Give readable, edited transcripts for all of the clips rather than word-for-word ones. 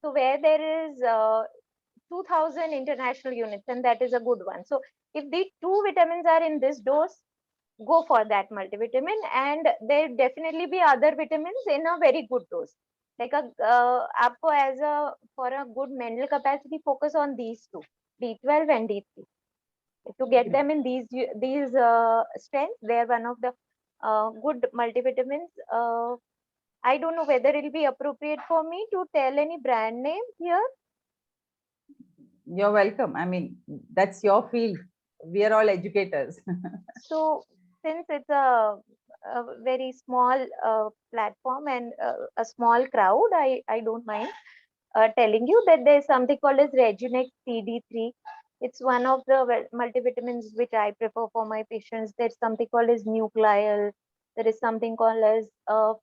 So where there is 2000 international units, and that is a good one. So if the two vitamins are in this dose, go for that multivitamin, and there definitely be other vitamins in a very good dose. Like a आपको as a for a good mental capacity, focus on these two, D12 and D3. To get them in these strengths, they are one of the good multivitamins. I don't know whether it will be appropriate for me to tell any brand name here. You're welcome. I mean, that's your field. We are all educators. So since it's a very small platform and a small crowd, I don't mind telling you that there's something called as Rejunex CD3. It's one of the multivitamins which I prefer for my patients. There's something called as Nucleal. There is something called as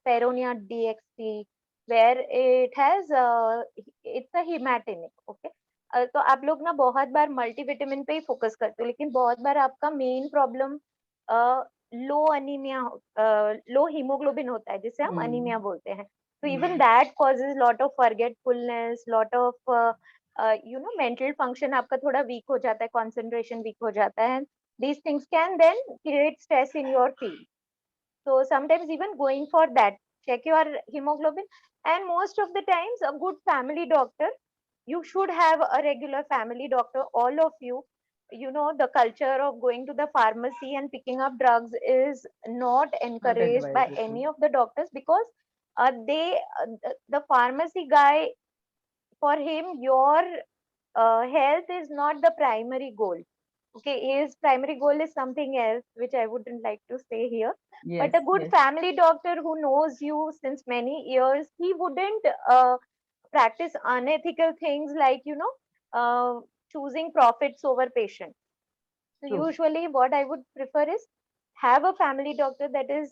Peronia DXT, where it has it's a hematinic. Okay. तो आप लोग ना बहुत बार multivitamin पे ही focus करते हो, लेकिन बहुत बार आपका मेन प्रॉब्लम लो अनीमिया, लो हीमोग्लोबिन होता है, जिसे हम अनीमिया बोलते हैं. So even that causes lot of forgetfulness, lot of mental function आपका थोड़ा weak हो जाता है, concentration weak हो जाता है. These things can then create stress in your field. So sometimes even going for that, check your hemoglobin, and most of the times a good family doctor, you should have a regular family doctor, all of you. You know, the culture of going to the pharmacy and picking up drugs is not encouraged by any of the doctors, because the pharmacy guy, for him your health is not the primary goal. Okay, his primary goal is something else, which I wouldn't like to say here. Yes, but a good family doctor who knows you since many years, he wouldn't practice unethical things like, choosing profits over patient. So True. usually what I would prefer is have a family doctor that is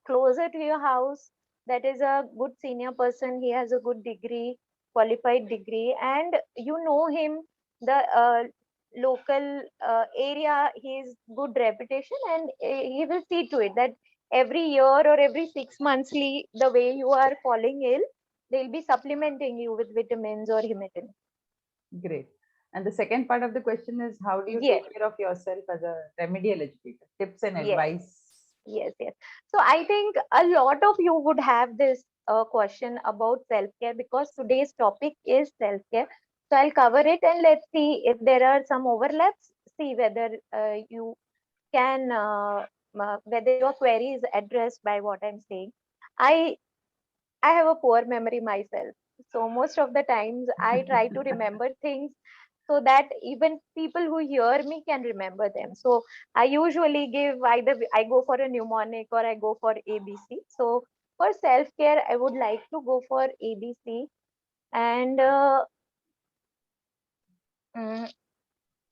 closer to your house, that is a good senior person, he has a good degree, qualified degree, and you know him, the local area, his good reputation, and he will see to it that every year or every 6 monthly, the way you are falling ill, they'll be supplementing you with vitamins or hematinic. Great. And the second part of the question is, how do you Yes. take care of yourself as a remedial educator? Tips and Yes. advice. Yes. So I think a lot of you would have this question about self-care, because today's topic is self-care. So I'll cover it, and let's see if there are some overlaps. See whether you can, whether your query is addressed by what I'm saying. I have a poor memory myself, so most of the times I try to remember things so that even people who hear me can remember them. So I usually give either I go for a mnemonic or I go for ABC. So for self care, I would like to go for ABC, and mm,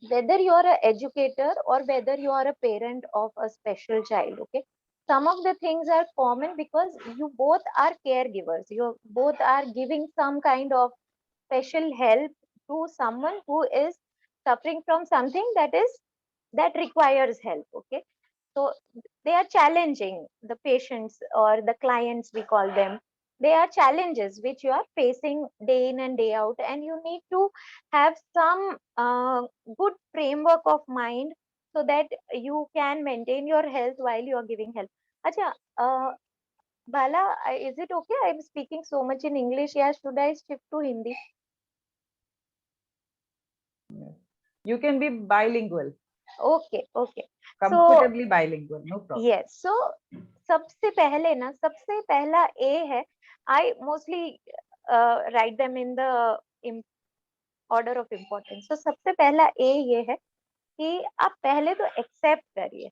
whether you are an educator or whether you are a parent of a special child, okay, some of the things are common because you both are caregivers, you both are giving some kind of special help to someone who is suffering from something that requires help. Okay, so they are challenging, the patients or the clients, we call them, they are challenges which you are facing day in and day out, and you need to have some good framework of mind so that you can maintain your health while you are giving help. Acha, Bala, is it okay I'm speaking so much in English? Yeah, should I shift to Hindi? You can be bilingual. Okay. Comfortably bilingual, no problem. Yes. So सबसे पहले ना, सबसे पहला A है, I mostly write them in the order of importance. So सबसे पहला A ये है कि आप पहले तो एक्सेप्ट करिए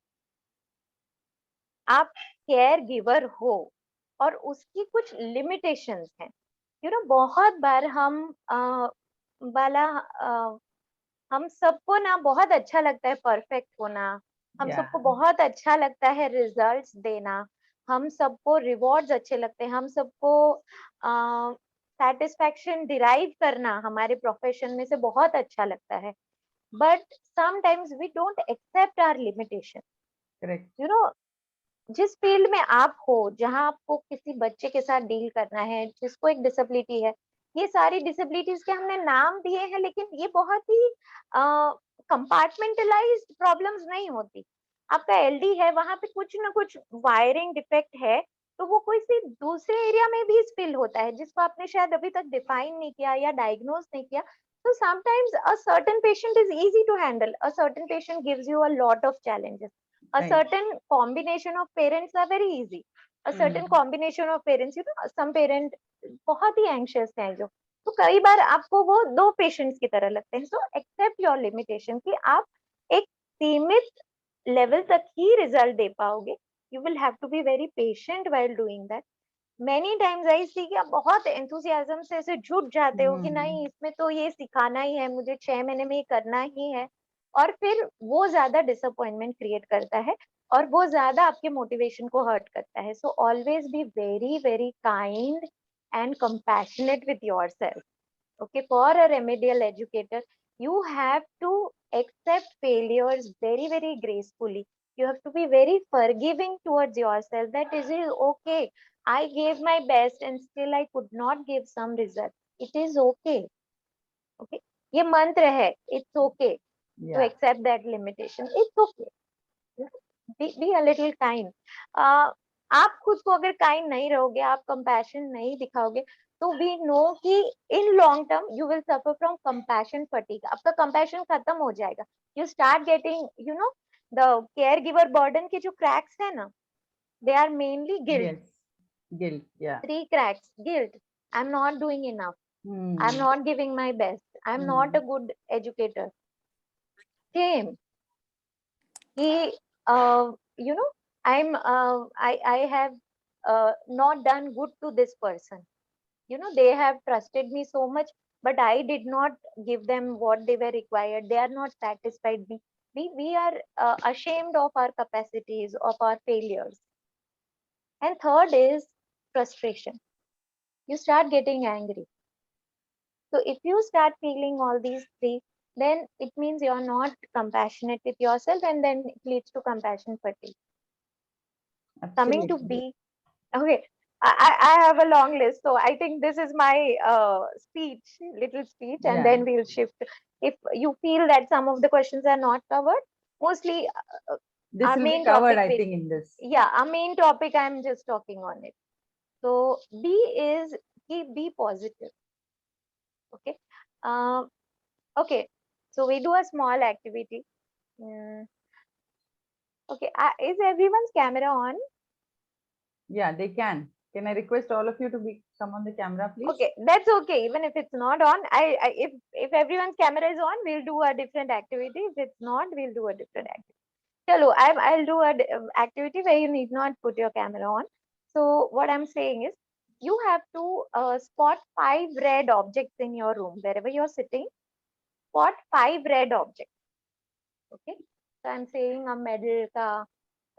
आप केयर गिवर हो और उसकी कुछ लिमिटेशंस हैं. बहुत बार हम बाला हम सबको ना बहुत अच्छा लगता है परफेक्ट होना, हम सबको बहुत अच्छा लगता है रिजल्ट्स देना, हम सबको रिवॉर्ड्स अच्छे लगते हैं, हम सबको सेटिस्फैक्शन डिराइव करना हमारे प्रोफेशन में से बहुत अच्छा लगता है. But sometimes we don't accept our limitation. जिस फील्ड में आप हो, जहां आपको किसी बच्चे के साथ डील करना है जिसको एक डिसेबिलिटी है, ये सारी डिसेबिलिटीज के हमने नाम दिए हैं, लेकिन ये बहुत ही कंपार्टमेंटलाइज्ड प्रॉब्लम्स नहीं होती। आपका एलडी है, वहां पे कुछ ना कुछ वायरिंग डिफेक्ट है, तो वो कोई सी दूसरे एरिया में भी स्पिल होता है, जिसको आपने शायद अभी तक डिफाइन नहीं किया या डायग्नोज नहीं किया। So sometimes a certain patient is easy to handle. A certain patient gives you a lot of challenges. A Right. certain combination of parents are very easy. A certain combination of parents, some parent बहुत ही anxious हैं जो, तो कई बार आपको वो दो patients की तरह लगते हैं। सो एक्सेप्ट योर लिमिटेशन कि आप एक सीमित लेवल तक ही रिजल्ट दे पाओगे। You will have to be very patient while doing that. Many times I see कि आप बहुत एंथुसियाज्म से ऐसे जुट जाते हो कि नहीं इसमें तो ये सिखाना ही है, मुझे 6 महीने में ये करना ही है, और फिर वो ज्यादा डिसअपॉइंटमेंट क्रिएट करता है और वो ज्यादा आपके मोटिवेशन को हर्ट करता है। So always be very very kind and compassionate with yourself. Okay, for a remedial educator, you have to accept failures very, very gracefully. You have to be very forgiving towards yourself that it is okay. I gave my best and still I could not give some result. It is okay. Okay. ये मंत्र है. It's okay to accept that limitation. It's okay. Be a little kind. आप खुद को अगर kind नहीं रहोगे, आप कंपैशन नहीं दिखाओगे, तो वी नो कि in long term you will suffer from compassion fatigue. आपका कंपैशन खत्म हो जाएगा। You start getting the caregiver burden के जो क्रैक्स है ना, they are mainly guilt. Guilt, yeah. 3 cracks: guilt, I'm not doing enough, I'm not giving my best, I'm not a good educator. Shame कि I have not done good to this person. They have trusted me so much, but I did not give them what they were required. They are not satisfied. We are ashamed of our capacities, of our failures. And third is frustration. You start getting angry. So if you start feeling all these three, then it means you're not compassionate with yourself, and then it leads to compassion fatigue. Coming to B, okay, I have a long list, so I think this is my little speech, and then we'll shift. If you feel that some of the questions are not covered, mostly this our will main be covered, topic, I think, in this. Yeah, our main topic, I'm just talking on it. So B is be positive. Okay. Okay. So we do a small activity. Okay. Is everyone's camera on? Yeah, they can. Can I request all of you to come on the camera, please? Okay, that's okay. Even if it's not on, if everyone's camera is on, we'll do a different activity. If it's not, we'll do a different activity. Hello, I'll do a activity where you need not put your camera on. So what I'm saying is, you have to spot 5 red objects in your room wherever you're sitting. Spot 5 red objects. Okay. So I'm saying a medal ka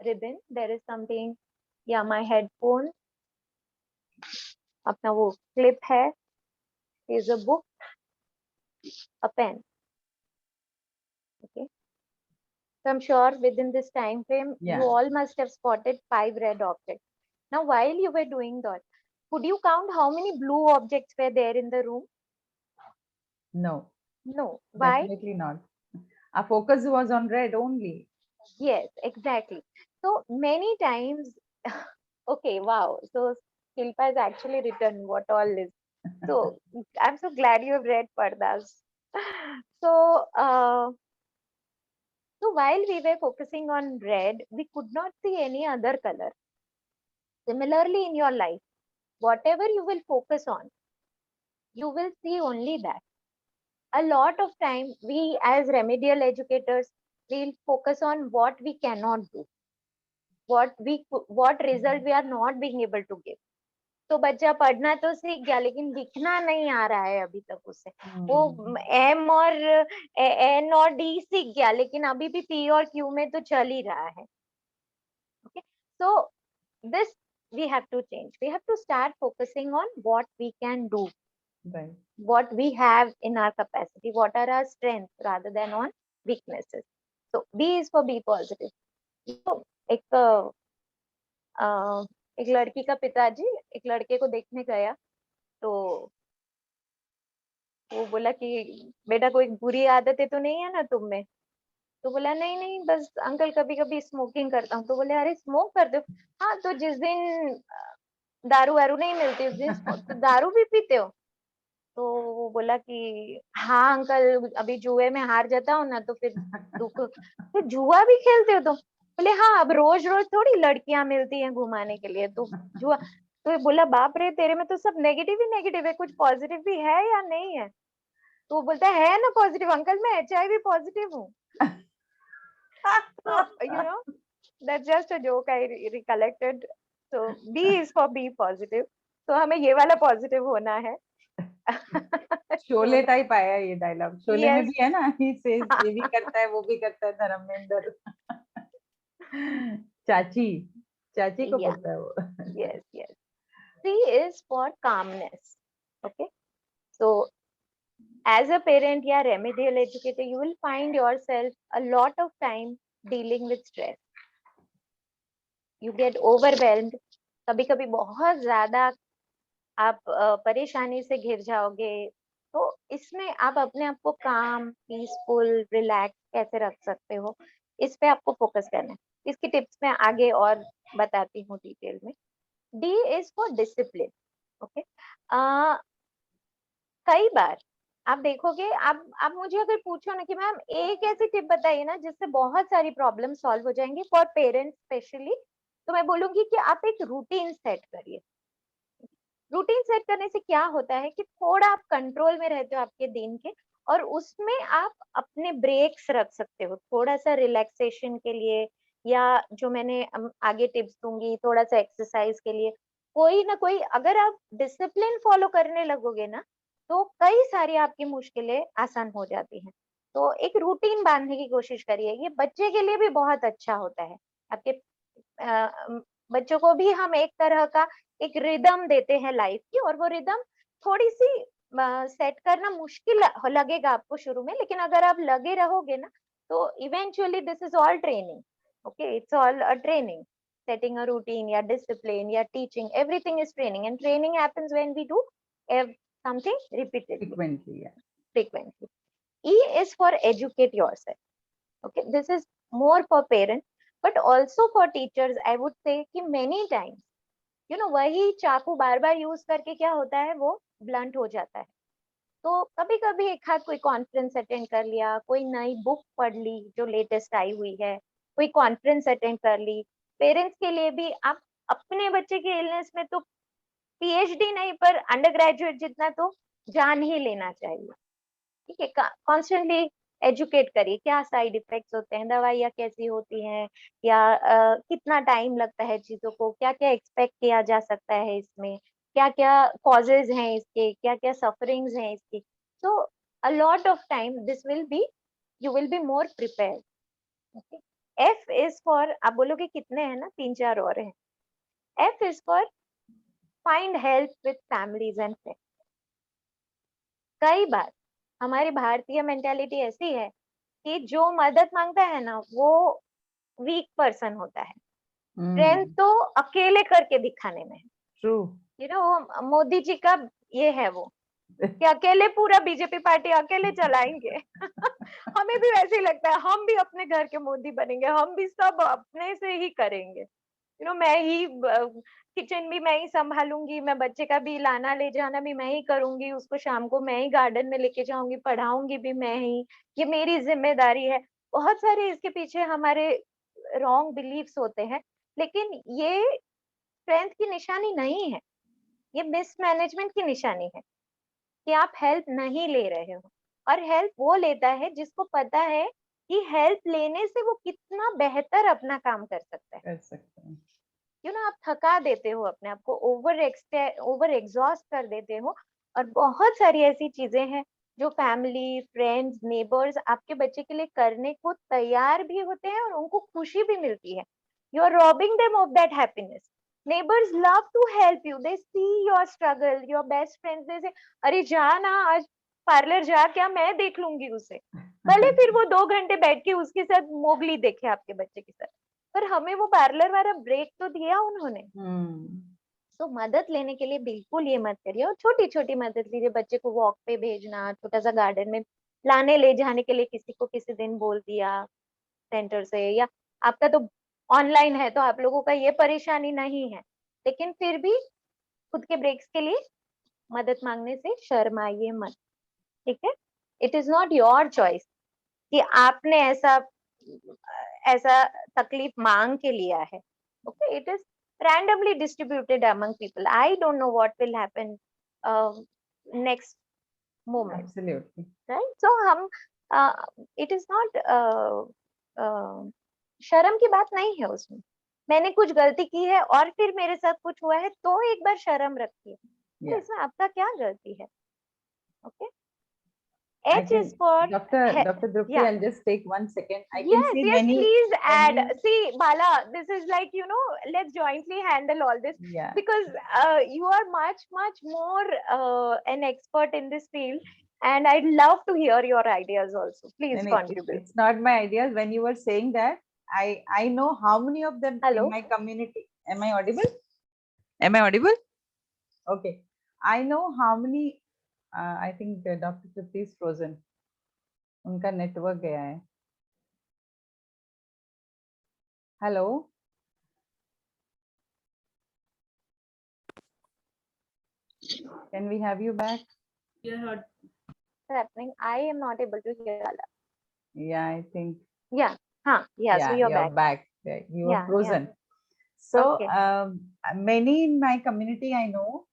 ribbon. There is something. Yeah, my headphone. अपना वो clip है. Is a book, a pen. Okay. So I'm sure within this time frame, you all must have spotted 5 red objects. Now, while you were doing that, could you count how many blue objects were there in the room? No. No. Why? Definitely not. Our focus was on red only. Yes, exactly. So many times, okay, wow. So Shilpa has actually written what all is. So I'm so glad you have read Pardas. So, so while we were focusing on red, we could not see any other color. Similarly, in your life, whatever you will focus on, you will see only that. A lot of time, we as remedial educators will focus on what we cannot do, what result we are not being able to give. तो बच्चा पढ़ना तो सीख गया, लेकिन लिखना नहीं आ रहा है अभी तक उसे। वो एम और एन और डी सीख गया, लेकिन अभी भी पी और क्यू में तो चल ही रहा है। Okay, so this we have to change. We have to start focusing on what we can do, right, what we have in our capacity, what are our strengths rather than on weaknesses. So B is for be positive. So, एक लड़की का पिताजी एक लड़के को देखने गया, तो वो बोला कि बेटा कोई बुरी आदतें तो नहीं है ना तुम में? तो बोला नहीं नहीं, बस अंकल कभी कभी स्मोकिंग करता हूँ। तो बोले अरे स्मोक करते हो? हाँ, तो जिस दिन दारू वारू नहीं मिलती उस दिन तो दारू भी पीते हो? तो वो बोला कि हाँ अंकल, अभी जुए में हार जाता हूँ ना तो फिर दुख। तो जुआ भी खेलते हो तुम? बोले हाँ, अब रोज रोज थोड़ी लड़कियां मिलती हैं घुमाने के लिए, तो जुआ। तो बोला बाप रे, तेरे में तो सब नेगेटिव ही नेगेटिव है, कुछ पॉजिटिव भी है या नहीं है? तो वो बोलता है ना पॉजिटिव अंकल, मैं HIV पॉजिटिव हूँ। तो that's just a joke I recollected. So B is for be positive. तो हमें ये वाला पॉजिटिव होना है। शोले टाइप आया ये डायलॉग, शोले में यस। भी है ना, ही सेज ये भी करता है वो भी करता है धर्मेंद्र। चाची, चाची को या बोलता है वो। Yes yes. C is for calmness. Okay. So as a parent या remedial educator, you will find yourself a lot of time dealing with stress. You get overwhelmed. कभी कभी बहुत ज्यादा आप परेशानी से घिर जाओगे। तो इसमें आप अपने आप को काम, पीसफुल, रिलैक्स कैसे रख सकते हो, इस पे आपको फोकस करना है। इसकी टिप्स मैं आगे और बताती हूँ डिटेल में। D is for discipline. Okay. कई बार आप देखोगे, आप मुझे अगर पूछो ना कि मैम एक ऐसी टिप बताइए ना जिससे बहुत सारी प्रॉब्लम सॉल्व हो जाएंगी फॉर पेरेंट्स स्पेशली, तो मैं बोलूंगी कि आप एक रूटीन सेट करिए। रूटीन सेट करने से क्या होता है कि थोड़ा आप कंट्रोल में रहते हो आपके दिन के, और उसमें आप अपने ब्रेक्स रख सकते हो थोड़ा सा रिलैक्सेशन के लिए, या जो मैंने आगे टिप्स दूंगी थोड़ा सा एक्सरसाइज के लिए। कोई ना कोई अगर आप डिसिप्लिन फॉलो करने लगोगे ना, तो कई सारी आपकी मुश्किलें आसान हो जाती हैं। तो एक रूटीन बांधने की कोशिश करिए, ये बच्चे के लिए भी बहुत अच्छा होता है। आपके बच्चों को भी हम एक तरह का एक रिदम देते हैं लाइफ की, और वो रिदम थोड़ी सी सेट करना मुश्किल लगेगा आपको शुरू में, लेकिन अगर आप लगे रहोगे ना, तो eventually this is all training. Okay, it's all a training. Setting a routine या डिसिप्लिन या teaching, everything is training, and training happens when we do something repeatedly, frequently. frequently. E is for educate yourself. Okay, this is more for parents, but also for teachers. I would say कि many times वही चाकू बार बार use करके क्या होता है, वो blunt हो जाता है। तो कभी कभी एक हाथ कोई कॉन्फ्रेंस अटेंड कर लिया, कोई नई बुक पढ़ ली जो लेटेस्ट आई हुई है, कोई कॉन्फ्रेंस अटेंड कर ली। पेरेंट्स के लिए भी आप अपने बच्चे के इलनेस में तो PhD नहीं, पर अंडर ग्रेजुएट जितना तो जान ही लेना चाहिए। ठीक है, कॉन्स्टेंटली एजुकेट करिए, क्या साइड इफेक्ट्स होते हैं, दवाइयाँ कैसी होती हैं, या कितना टाइम लगता है चीजों को, क्या क्या एक्सपेक्ट किया जा सकता है इसमें, क्या क्या कॉजेज हैं इसके, क्या क्या सफरिंग्स हैं इसकी। तो a lot of time this will be, you will be more prepared. Okay. F is for, आप बोलोगे कितने हैं ना, 3 4 और हैं। F is for find help with families and friends. कई बार हमारी भारतीय मेंटेलिटी ऐसी है कि जो मदद मांगता है ना, वो वीक पर्सन होता है। स्ट्रेंथ तो अकेले करके दिखाने में है। ट्रू। मोदी जी का ये है वो, कि अकेले पूरा बीजेपी पार्टी अकेले चलाएंगे। हमें भी वैसे ही लगता है, हम भी अपने घर के मोदी बनेंगे, हम भी सब अपने से ही करेंगे। मैं ही किचन भी मैं ही संभालूंगी, मैं बच्चे का भी लाना ले जाना भी मैं ही करूंगी, उसको शाम को मैं ही गार्डन में लेके जाऊंगी, पढ़ाऊंगी भी मैं ही, ये मेरी जिम्मेदारी है। बहुत सारे इसके पीछे हमारे रॉन्ग बिलीव्स होते हैं, लेकिन ये स्ट्रेंथ की निशानी नहीं है, ये मिसमैनेजमेंट की निशानी है कि आप हेल्प नहीं ले रहे हो। और हेल्प वो लेता है जिसको पता है कि हेल्प लेने से वो कितना बेहतर अपना काम कर सकता है। कर सकते हैं। आप थका देते हो अपने आप को, ओवर एग्जॉस्ट कर देते हो, और बहुत सारी ऐसी चीजें हैं जो फैमिली, फ्रेंड्स, नेबर्स आपके बच्चे के लिए करने को तैयार भी होते हैं, और उनको खुशी भी मिलती है। You are robbing them of that happiness. Neighbours love to help you, they see your struggle, your best friends, they say अरे जा ना आज पार्लर जा, क्या मैं देख लूंगी उसे, भले फिर वो 2 घंटे बैठ के उसके साथ मोगली देखे आपके बच्चे के साथ, पर हमें वो पार्लर वाला ब्रेक तो दिया उन्होंने। तो मदद लेने के लिए बिल्कुल ये मत करिए, और छोटी छोटी मदद लीजिए, बच्चे को वॉक पे भेजना, छोटा सा गार्डन में लाने ले जाने के लिए किसी को किसी दिन बोल दिया सेंटर से, या आपका तो ऑनलाइन है तो आप लोगों का ये परेशानी नहीं है, लेकिन फिर भी खुद के ब्रेक्स के लिए मदद मांगने से शर्माइए मत, ठीक है। It is not your choice कि आपने ऐसा ऐसा तकलीफ मांग के लिया है, okay. It is randomly distributed among people. I don't know what will happen next moment, Absolutely. right? So हम it is not शर्म की बात नहीं है उसमें। मैंने कुछ गलती की है और फिर मेरे साथ कुछ हुआ है तो एक बार शर्म रखिए, तो इसमें आपका क्या गलती है, okay. I H can, is for Dr. Trupti, yeah. I'll just take 1 second. I can Yes, see yes, please add. many, See, Bala, this is like, let's jointly handle all this, yeah, because you are much, much more an expert in this field, and I'd love to hear your ideas also. Please contribute. it's not my ideas. When you were saying that, I know how many of them Hello? in my community. Am I audible? Am I audible? Okay. I know how many, I think Dr. Trupti is frozen. उनका network गया है. Hello. Can we have you back? Yeah, What's happening? I am not able to hear Bala. Yeah, I think. Yeah. Huh. Yeah, so you're back. You were Yeah, frozen. So Okay. many in my community I know,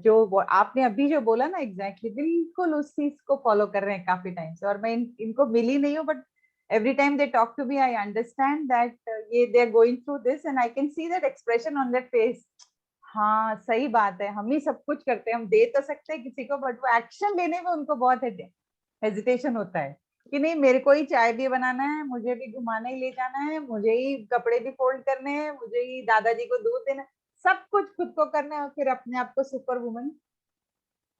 जो आपने अभी जो बोला ना exactly बिल्कुल उस चीज को फॉलो कर रहे हैं काफी टाइम से, और मैं इनको मिली नहीं हूँ, but every time they talk to me I understand that ये they are going through this and I can see that expression on their face. हाँ सही बात है, हम ही सब कुछ करते हैं, हम दे तो सकते हैं किसी को, बट वो एक्शन लेने में उनको बहुत हेजिटेशन होता है कि नहीं मेरे को ही चाय भी बनाना है, मुझे भी घुमाने ही ले जाना है, मुझे ही कपड़े भी फोल्ड करने हैं, मुझे ही दादाजी को दूध देना, सब कुछ खुद को करना है, और फिर अपने आप को सुपर वुमन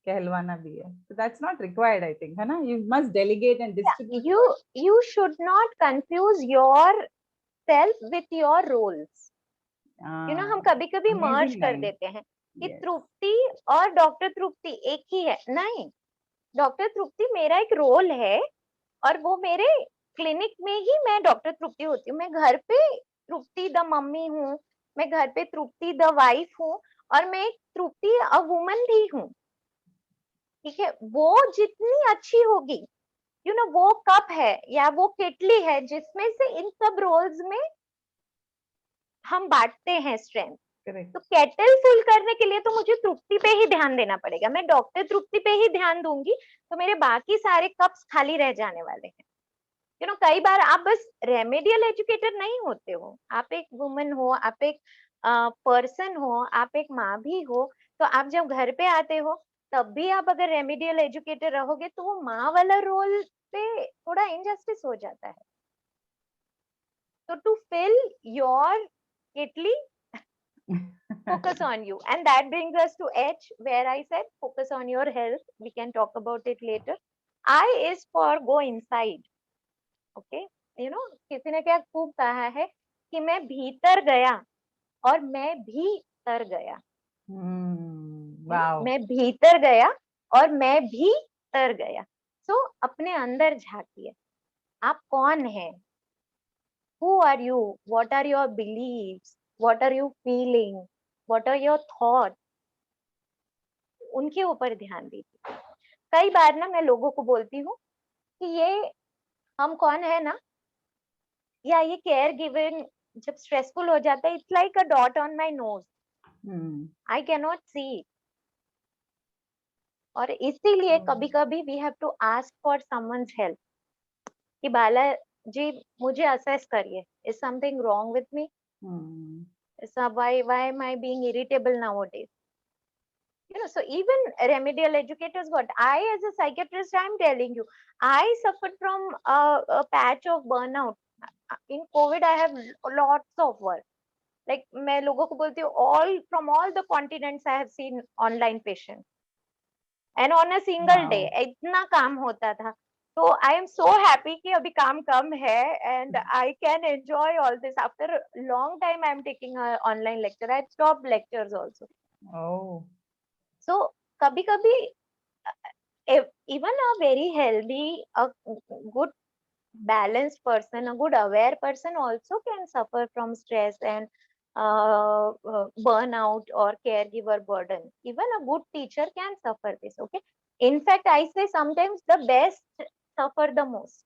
कहलवाना भी है. So that's not required, I think, है ना? You must delegate and distribute. You should not confuse yourself with your roles. हम कभी कभी मर्ज कर देते हैं कि तृप्ति और डॉक्टर तृप्ति एक ही है. नहीं, डॉक्टर तृप्ति मेरा एक रोल है, और वो मेरे क्लिनिक में ही मैं डॉक्टर तृप्ति होती हूँ. मैं घर पे तृप्ति द मम्मी हूँ, मैं घर पे तृप्ति द वाइफ हूँ, और मैं एक तृप्ति अ वुमन भी हूँ, ठीक है. वो जितनी अच्छी होगी, वो कप है या वो केटली है जिसमें से इन सब रोल्स में हम बांटते हैं स्ट्रेंथ. तो केटल फिल करने के लिए तो मुझे तृप्ति पे ही ध्यान देना पड़ेगा. मैं डॉक्टर तृप्ति पे ही ध्यान दूंगी तो मेरे बाकी सारे कप्स खाली रह जाने वाले हैं. कई बार आप बस रेमेडियल एजुकेटर नहीं होते हो, आप एक वुमन हो, आप एक पर्सन हो, आप एक माँ भी हो. तो आप जब घर पे आते हो तब भी आप अगर रेमेडियल एजुकेटर रहोगे तो वो माँ वाला रोल पे थोड़ा इनजस्टिस हो जाता है. तो to fill your kettle, focus on you, and that brings us to H, where I said focus on your health. We can talk about it later. I is for go inside. Okay, किसी ने क्या खूब कहा है कि मैं भीतर गया और मैं भी तर गया. Wow. मैं भीतर गया और मैं भी तर गया. So अपने अंदर झांकिए, आप कौन हैं? Who are you? What are your beliefs? What are you feeling? What are your thoughts? उनके ऊपर ध्यान दीजिए. कई बार ना मैं लोगों को बोलती हूँ कि ये हम कौन है ना, या ये केयर गिविंग जब स्ट्रेसफुल हो जाता है, it's like a dot on my nose, I can not see. और इसीलिए कभी कभी we have to ask for someone's help कि बाला जी मुझे असेस करिए, is something wrong with me, why am I being irritable nowadays? So even remedial educators, what I as a psychiatrist, I'm telling you, I suffered from a patch of burnout. In COVID, I have lots of work. Like मैं लोगों को बोलती हूँ, all from all the continents I have seen online patients. And on a single day, इतना काम होता था. So I am so happy कि अभी काम कम है and I can enjoy all this. After a long time, I am taking an online lecture. I have stopped lectures also. Oh, So kabhi kabhi even a very healthy, a good balanced person, a good aware person also can suffer from stress and burnout or caregiver burden. Even a good teacher can suffer this. Okay. In fact, I say sometimes the best suffer the most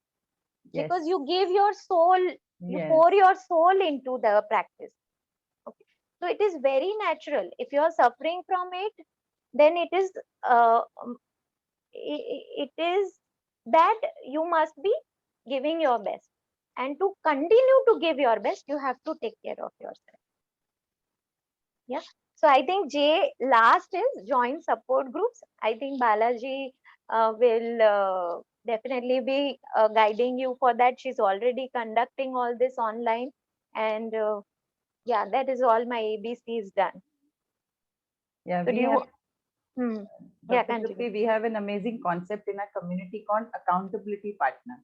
yes, because you give your soul, you yes, pour your soul into the practice. Okay. So it is very natural. If you are suffering from it, then it is uh, it is that you must be giving your best, and to continue to give your best you have to take care of yourself. Yeah. So I think J last is join support groups. I think Balaji will definitely be guiding you for that. She's already conducting all this online, and yeah, that is all my ABC is done. yeah. So do We you have, hmm. Yeah, Dr. continue. Trupti, we have an amazing concept in our community called accountability partner.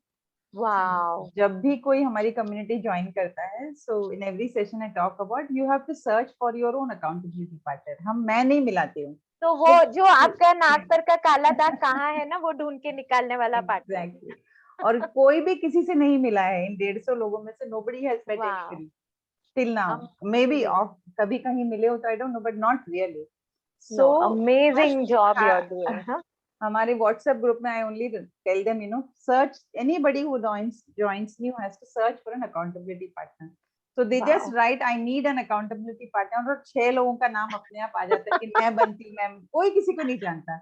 Wow. जब भी कोई हमारी community join करता है, so in every session I talk about you have to search for your own accountability partner. हम मैं नहीं मिलाती हूँ. तो वो जो आपका नाक पर का काला दाग कहाँ है ना, वो ढूंढ के निकालने वाला पार्टनर. एग्जैक्टली. और कोई भी किसी से नहीं मिला है इन 150 लोगों में से. नोबडी हैज मेट वाह. Anybody till now. May be Amazing. ऑफ कभी कहीं मिले हो तो I don't know, but not really. So No, amazing job you're doing, huh? हमारे व्हाट्सएप ग्रुप में I only tell them, you know, search anybody who joins new has to search for an accountability partner. So they just Wow. write I need an accountability partner, और 6 लोगों का नाम अपने आप आ जाता है कि मैं बनती हूँ. मैं कोई किसी को नहीं जानता.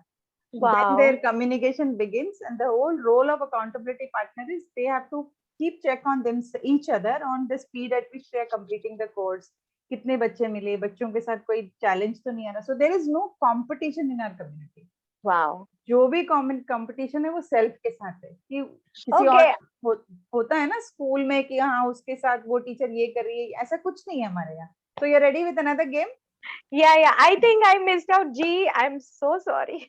Then their Wow. communication begins, and the whole role of accountability partner is they have to keep check on them each other on the speed at which they are completing the course. कितने बच्चे मिले, बच्चों के साथ कोई challenge तो नहीं आ रहा. So there is no competition in our community. Wow. जो भी कॉमन कंपटीशन है वो सेल्फ के साथ है कि किसी और Okay. होता है ना स्कूल में कि हाँ उसके साथ वो टीचर ये कर रही है, ऐसा कुछ नहीं है हमारे यहाँ. So you're ready with another game? Yeah, yeah. I think I missed out. G, I'm so sorry.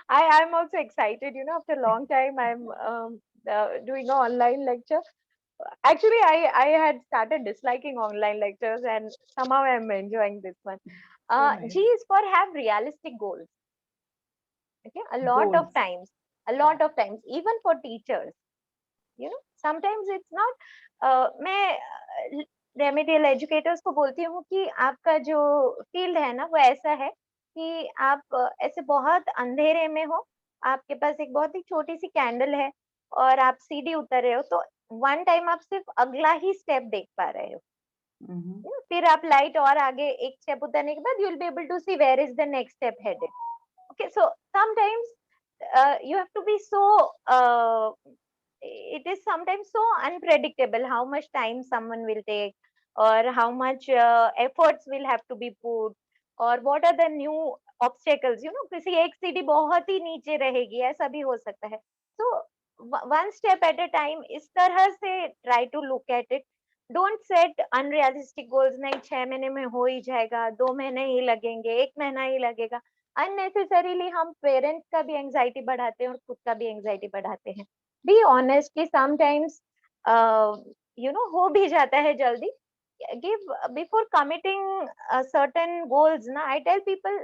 I'm also excited. You know, after a long time, I'm doing an online lecture. Actually, I had started disliking online lectures, and somehow I'm enjoying this one. So nice. G is for have realistic goals. Okay, Goals. a Yeah. lot of times, even for teachers, you know, sometimes it's not. मैं remedial educators को बोलती हूँ कि आपका जो field है ना वो ऐसा है कि आप ऐसे बहुत अंधेरे में हो, आपके पास एक बहुत ही छोटी सी कैंडल है और आप सीढ़ी उतर रहे हो, तो वन टाइम आप सिर्फ अगला ही स्टेप देख पा रहे हो. फिर आप लाइट और आगे एक स्टेप उतरने के बाद you will be able to see where is the next step headed. Okay, so sometimes you have to be so it is sometimes so unpredictable how much time someone will take, or how much efforts will have to be put, or what are the new obstacles, you know, किसी एक सीढ़ी बहुत ही नीचे रहेगी, ऐसा भी हो सकता है. So one step at a time, इस तरह से try to look at it. Don't set unrealistic goals. नहीं 6 महीने में हो ही जाएगा, 2 महीने ही लगेंगे, 1 महीना ही लगेगा. अननेसेसरीली हम पेरेंट्स का भी एंजाइटी बढ़ाते हैं और खुद का भी एंजाइटी बढ़ाते हैं. बी ऑनेस्ट कि समटाइम्स यू नो हो भी जाता है जल्दी. Give before committing certain goals ना, I tell people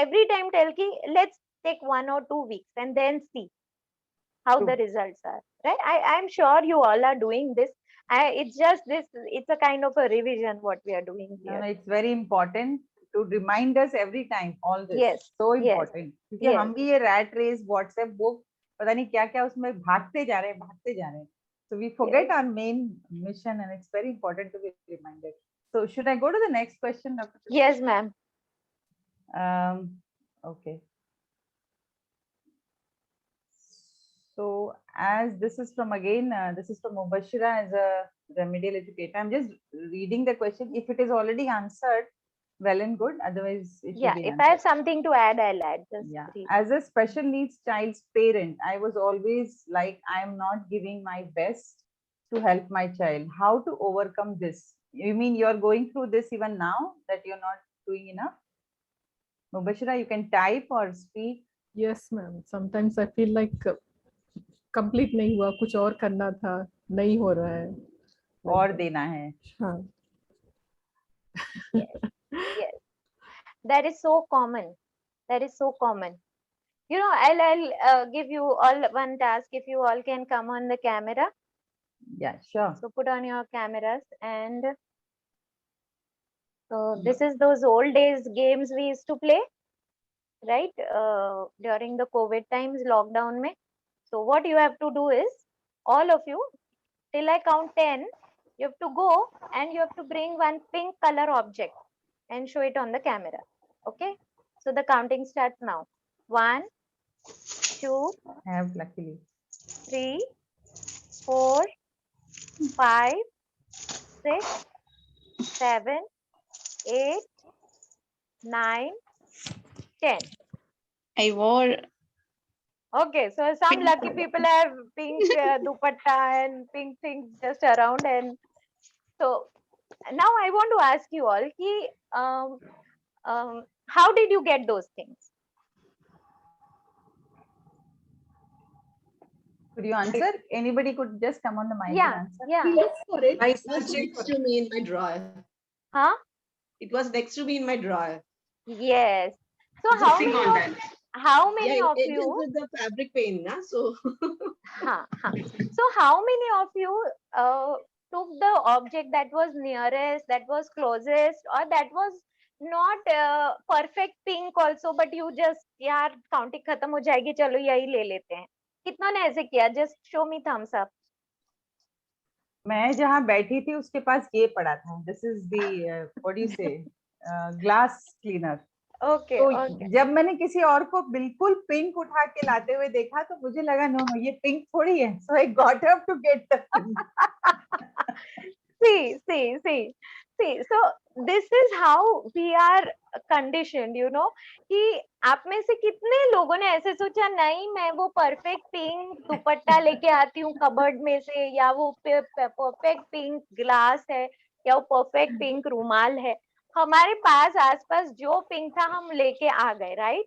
every time tell ki let's take 1 or 2 weeks and then see how the results are, right? I'm sure you all are doing this. It's just this, it's a kind of a revision what we are doing No, here. no, it's very important to remind us every time all this. Yes, So yes, important. क्योंकि हम yes. भी ये rat race, WhatsApp, वो पता नहीं क्या क्या उसमें भागते जा रहे हैं. So we forget Yes. our main mission, and it's very important to be reminded. So should I go to the next question, Dr. Trupti? Yes, ma'am. Okay. So as this is from again, this is from Mubashira as a remedial educator. I'm just reading the question. If it is already answered, well and good. Otherwise, it will Yeah, be if I have answered. something to add, I'll add. Just Yeah. read. As a special needs child's parent, I was always like, I am not giving my best to help my child. How to overcome this? You mean you're going through this even now, that you're not doing enough? Mubashira, you can type or speak. Yes, ma'am. Sometimes I feel like complete नहीं हुआ, कुछ और करना था, नहीं हो रहा है. और देना है. हाँ. Yes, yes. That is so common. That is so common. You know, I'll give you all one task. If you all can come on the camera. Yeah, sure. So put on your cameras, and so this is those old days games we used to play, right? During the COVID times, lockdown mein. So what you have to do is, all of you, till I count 10, you have to go and you have to bring one pink color object and show it on the camera. Okay? So the counting starts now. 1, 2, I have luckily. 3, 4, 5, 6, 7, 8, 9, 10. I wore Okay, so some pink lucky color. people have pink dupatta and pink things just around. And so now I want to ask you all, ki, how did you get those things? Could you answer? Anybody could just come on the mic Yeah, and answer. yeah. Look for it. I was next to me in my drawer. Huh? It was next to me in my drawer. Yes. So It's how sitting many on of that. how many Yeah, of it is you with the fabric paint, na? So so how many of you took the object that was nearest, that was closest, or that was not perfect pink also, but you just यार counting खत्म हो जाएगी चलो यही ले लेते हैं. कितना ने ऐसे किया? Just show me thumbs up. मैं जहाँ बैठी थी उसके पास ये पड़ा था. This is the what do you say glass cleaner. Okay, तो okay. जब मैंने किसी और को बिल्कुल पिंक उठा के लाते हुए देखा तो मुझे लगा नो नो ये पिंक थोड़ी है. So I got up to get the pink. See. So this is how we are conditioned, you know, कि आप में से कितने लोगों ने ऐसे सोचा नहीं मैं वो परफेक्ट पिंक दुपट्टा लेके आती हूँ कबर्ड में से, या वो परफेक्ट पिंक ग्लास है, या वो परफेक्ट पिंक रुमाल है. हमारे पास आसपास जो पिंक था हम लेके आ गए, राइट?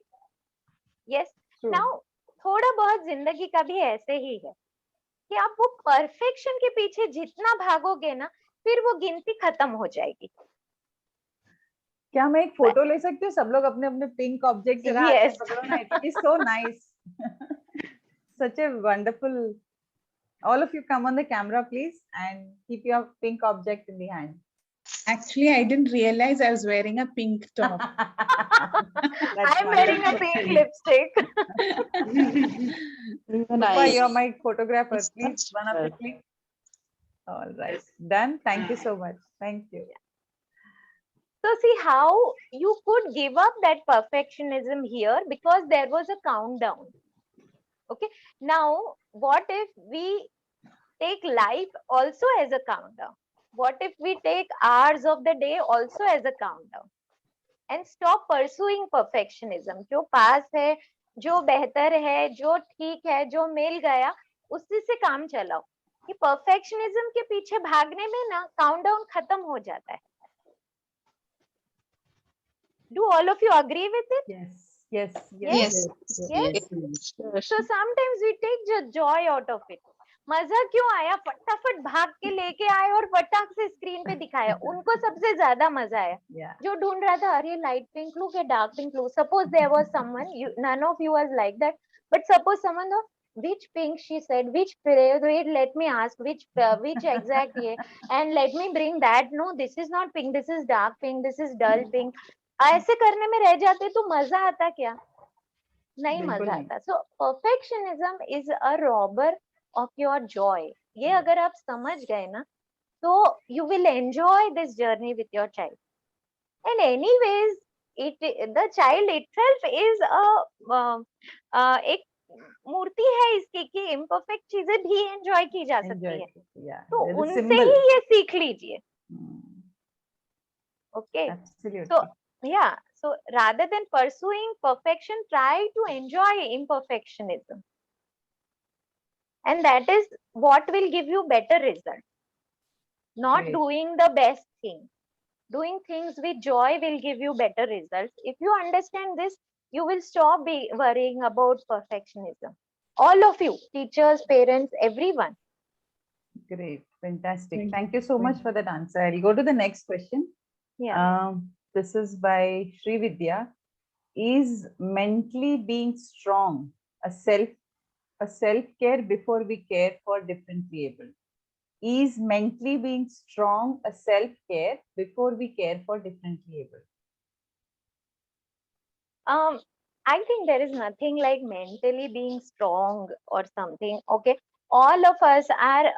यस. नाउ थोड़ा बहुत जिंदगी का भी ऐसे ही है कि आप वो परफेक्शन के पीछे जितना भागोगे ना, फिर वो गिनती खत्म हो जाएगी. क्या मैं एक फोटो ले सकती हूँ? सब लोग अपने अपने पिंक ऑब्जेक्ट जरा हाथ में Yes. पकड़ो ना. It is so nice. Such a wonderful. All of you come on the camera, please, and keep your pink object in the hand. Actually, I didn't realize I was wearing a pink top. I'm wearing a pink lipstick. Roopa, you're my photographer. Please, one of the click. All right, done. Thank you so much. Thank you. So see how you could give up that perfectionism here because there was a countdown. Okay. Now, what if we take life also as a countdown? What if we take hours of the day also as a countdown? And stop pursuing perfectionism. जो पास है, जो बेहतर है, जो ठीक है, जो मिल गया, उसी से काम चलाओ. कि perfectionism के पीछे भागने में ना countdown खत्म हो जाता है. Do all of you agree with it? Yes. Yes. So sometimes we take the joy out of it. मजा क्यों आया? फटाफट भाग के लेके आए और फटाक से स्क्रीन पे दिखाया. उनको सबसे ज्यादा मजा आया. जो ढूंढ रहा था अरे लाइट पिंक लू के डार्क पिंक लू. Suppose there was someone, none of you was like that, but suppose someone though, which pink she said, which wait, let me ask which exact ये, and let me bring that. No, this is not pink, this is dark pink, this is dull pink. ऐसे करने में रह जाते तो मजा आता क्या? नहीं मजा आता. So perfectionism is a robber of your joy. ये अगर आप समझ गए ना, तो you will enjoy this journey with your child. And anyways, the child itself is एक मूर्ति है इसकी कि imperfect चीजें भी enjoy की जा सकती है. तो उनसे ही ये सीख लीजिए. Okay. Absolutely. So yeah, so rather than pursuing perfection, try to enjoy imperfectionism. And that is what will give you better results. Not doing the best thing. Doing things with joy will give you better results. If you understand this, you will stop worrying about perfectionism. All of you, teachers, parents, everyone. Great, fantastic. Thank you so much for that answer. I'll go to the next question. Yeah. This is by Sri Vidya. Is mentally being strong a self care before we care for differently able? Is mentally being strong a self care before we care for differently able? I think there is nothing like mentally being strong or something. Okay, all of us are.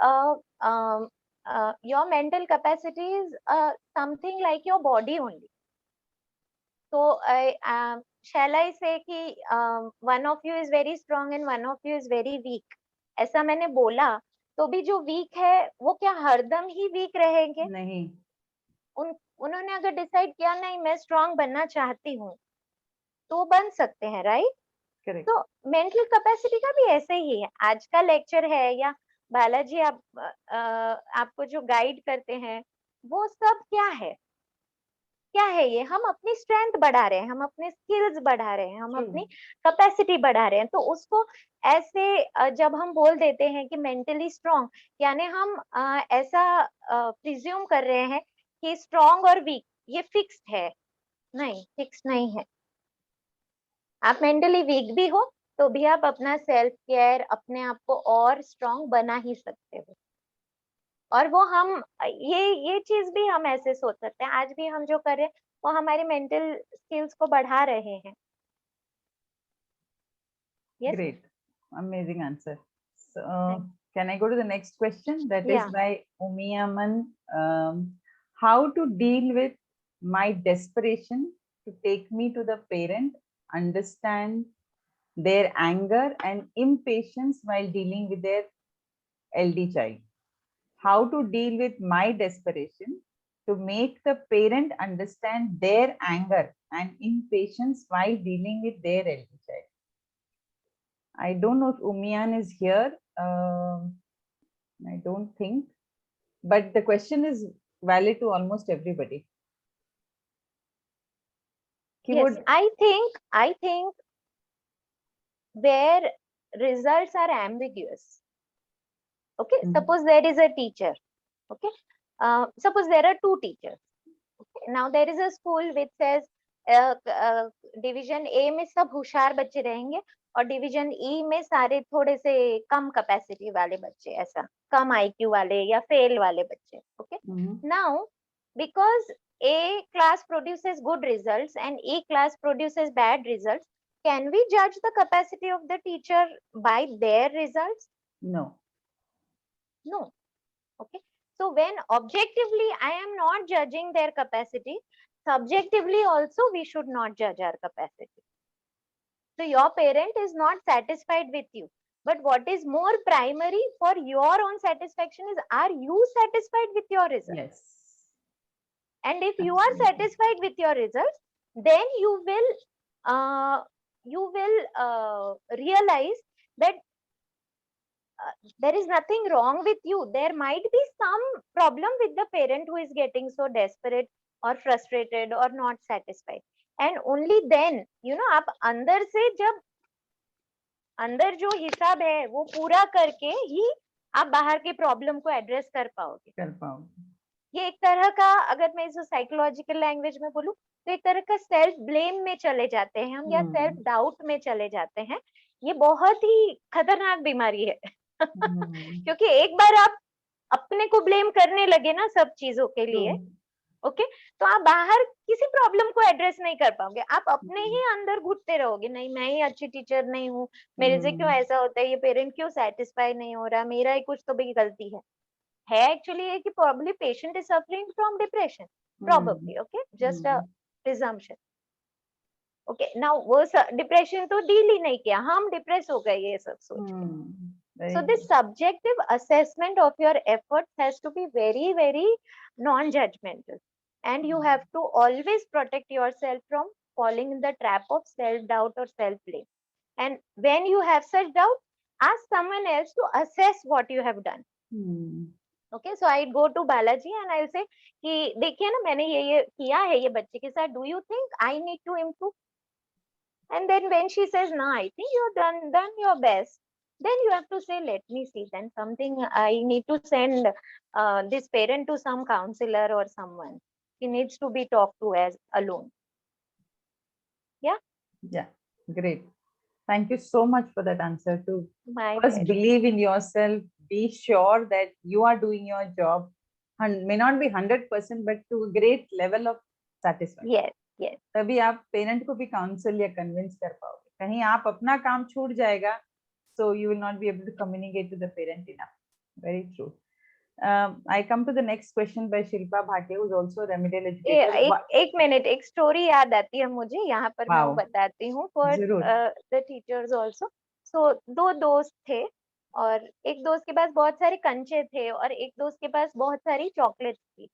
Your mental capacity is something like your body only. So shall I say कि one of you is very strong and one of you is very weak. ऐसा मैंने बोला तो भी जो week है वो क्या हरदम ही वीक रहेंगे? नहीं. उन्होंने अगर डिसाइड किया नहीं मैं स्ट्रांग बनना चाहती हूँ तो बन सकते हैं, राइट? Correct. तो मेंटल कैपेसिटी का भी ऐसे ही है. आज का लेक्चर है या बालाजी आपको जो गाइड करते हैं वो सब क्या है? क्या है ये? हम अपनी स्ट्रेंथ बढ़ा रहे हैं, हम अपने स्किल्स बढ़ा रहे हैं, हम अपनी कैपेसिटी बढ़ा रहे हैं. तो उसको ऐसे जब हम बोल देते हैं कि मेंटली स्ट्रांग, यानी हम ऐसा प्रिज्यूम कर रहे हैं कि स्ट्रांग और वीक ये फिक्स्ड है. नहीं, फिक्स नहीं है. आप मेंटली वीक भी हो तो भी आप अपना सेल्फ केयर, अपने आप को और स्ट्रांग बना ही सकते हो. और वो हम ये चीज भी हम ऐसे सोच सकते हैं. आज भी हम जो कर रहे हैं वो हमारी मेंटल स्किल्स को बढ़ा रहे हैं. Yes? Great. Amazing answer. So, Thanks. can I go to the next question? That Yeah. is by Umiyaman. How to deal with my desperation to take me to the parent, understand their anger and impatience while dealing with their LD child? How to deal with my desperation to make the parent understand their anger and impatience while dealing with their LD child? I don't know if Umiyan is here. I don't think. But the question is valid to almost everybody. Yes, I think where results are ambiguous. Okay, suppose there is a teacher. Okay, suppose there are two teachers. Okay, now there is a school which says division A में सब होशियार बच्चे रहेंगे और division ई में सारे थोड़े से कम कैपेसिटी वाले बच्चे, ऐसा कम आईक्यू वाले या फेल वाले बच्चे. Okay, now because A class produces good results and E class produces bad results, can we judge the capacity of the teacher by their results? No. No. Okay. So when objectively I am not judging their capacity, subjectively also we should not judge our capacity. So your parent is not satisfied with you. But what is more primary for your own satisfaction is, are you satisfied with your results? Yes. And if you are satisfied with your results, then you will realize that there is nothing wrong with you. There might be some problem with the parent who is getting so desperate or frustrated or not satisfied. And only then, आप अंदर से जब अंदर जो हिसाब है वो पूरा करके ही आप बाहर के प्रॉब्लम को एड्रेस कर पाओगे. ये एक तरह का, अगर मैं इसे साइकोलॉजिकल लैंग्वेज में बोलूं तो एक तरह का सेल्फ ब्लेम में चले जाते हैं हम, या सेल्फ डाउट में चले जाते हैं. ये बहुत ही खतरनाक बीमारी है. क्योंकि एक बार आप अपने को ब्लेम करने लगे ना सब चीजों के लिए, ओके, तो आप बाहर किसी प्रॉब्लम को एड्रेस नहीं कर पाओगे. आप अपने ही अंदर घुटते रहोगे, नहीं मैं ही अच्छी टीचर नहीं हूँ, मेरे से क्यों ऐसा होता है, ये पेरेंट क्यों सेटिस्फाई नहीं हो रहा, मेरा ही कुछ तो भी गलती है एक्चुअली ये कि probably patient is suffering from depression, probably. Okay, just a presumption. Okay, now वो डिप्रेशन तो डील ही नहीं किया, हम डिप्रेस हो गए ये सब सोच के. So this subjective assessment of your efforts has to be very, very non-judgmental, and you have to always protect yourself from falling in the trap of self-doubt or self-blame. And when you have such doubt, ask someone else to assess what you have done. Okay, so I go to Balaji and I'll say कि देखिए ना मैंने ये किया है ये बच्चे के साथ, do you think I need to improve? And then when she says no, I think you've done your best, then you have to say, let me see, then something I need to send this parent to some counselor or someone. he needs to be talked to as alone. Yeah, great. Thank you so much for that answer. To My first pleasure. believe in yourself, be sure that you are doing your job, and may not be 100% but to a great level of satisfaction. Yes, yes. तभी आप parent को भी counsel या convince कर पाओगे. कहीं आप अपना काम छूट जाएगा, so you will not be able to communicate to the parent enough. Very true. I come to the next question by Shilpa Bhatia, who is also a remedial educator. एक मिनट, एक स्टोरी याद आती है मुझे, यहाँ पर मैं वो Wow. बताती हूँ फॉर जरूर. The teachers also. सो दो दोस्त थे और एक दोस्त के पास बहुत सारे कंचे थे और एक दोस्त के पास बहुत सारी चॉकलेट्स थी.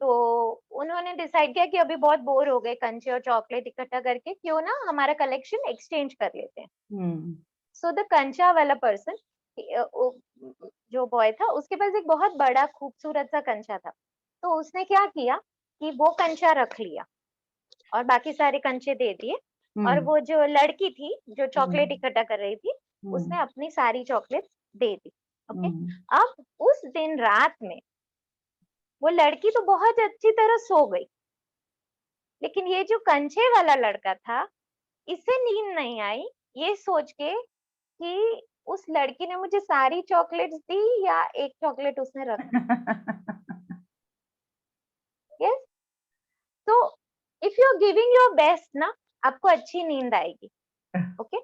तो उन्होंने डिसाइड किया कि अभी बहुत बोर हो गए कंचे और चॉकलेट इकट्ठा करके, क्यों ना हमारा कलेक्शन एक्सचेंज कर लेते हैं. सो द कंचा वाला पर्सन, जो बॉय था, उसके पास एक बहुत बड़ा खूबसूरत सा कंचा था. तो उसने क्या किया कि वो कंचा रख लिया और बाकी सारे कंचे दे दिए. और वो जो लड़की थी जो चॉकलेट इकट्ठा कर रही थी, उसने अपनी सारी चॉकलेट दे दी. ओके. अब उस दिन रात में वो लड़की तो बहुत अच्छी तरह सो गई, लेकिन ये जो कंचे वाला लड़का था, इसे नींद नहीं आई ये सोच के कि उस लड़की ने मुझे सारी चॉकलेट्स दी या एक चॉकलेट उसने रख दी. यस. तो if you are giving your best ना, आपको अच्छी नींद आएगी. ओके.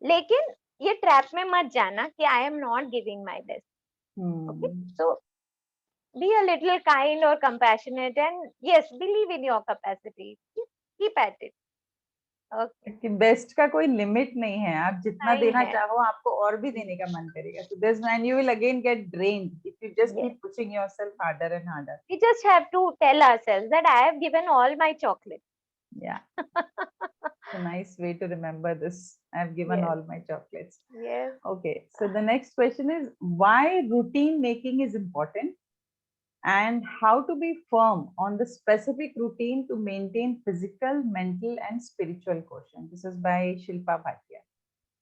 लेकिन ये ट्रैप में मत जाना कि I am not giving my best. Okay. So be a little kind or compassionate, and yes, believe in your capacity. Keep at it. Okay. कि बेस्ट का कोई लिमिट नहीं है. आप जितना नहीं देना है. चाहो आपको और भी देने का मन करेगा. So this and you will again get drained if you just Yes. keep pushing yourself harder and harder. We just have to tell ourselves that I have given all my chocolate. Yeah. It's a nice way to remember this. I have given Yes. all my chocolates. Yes. Okay. So the next question is why routine making is important and how to be firm on the specific routine to maintain physical, mental and spiritual quotient. This is by Shilpa Bhatia.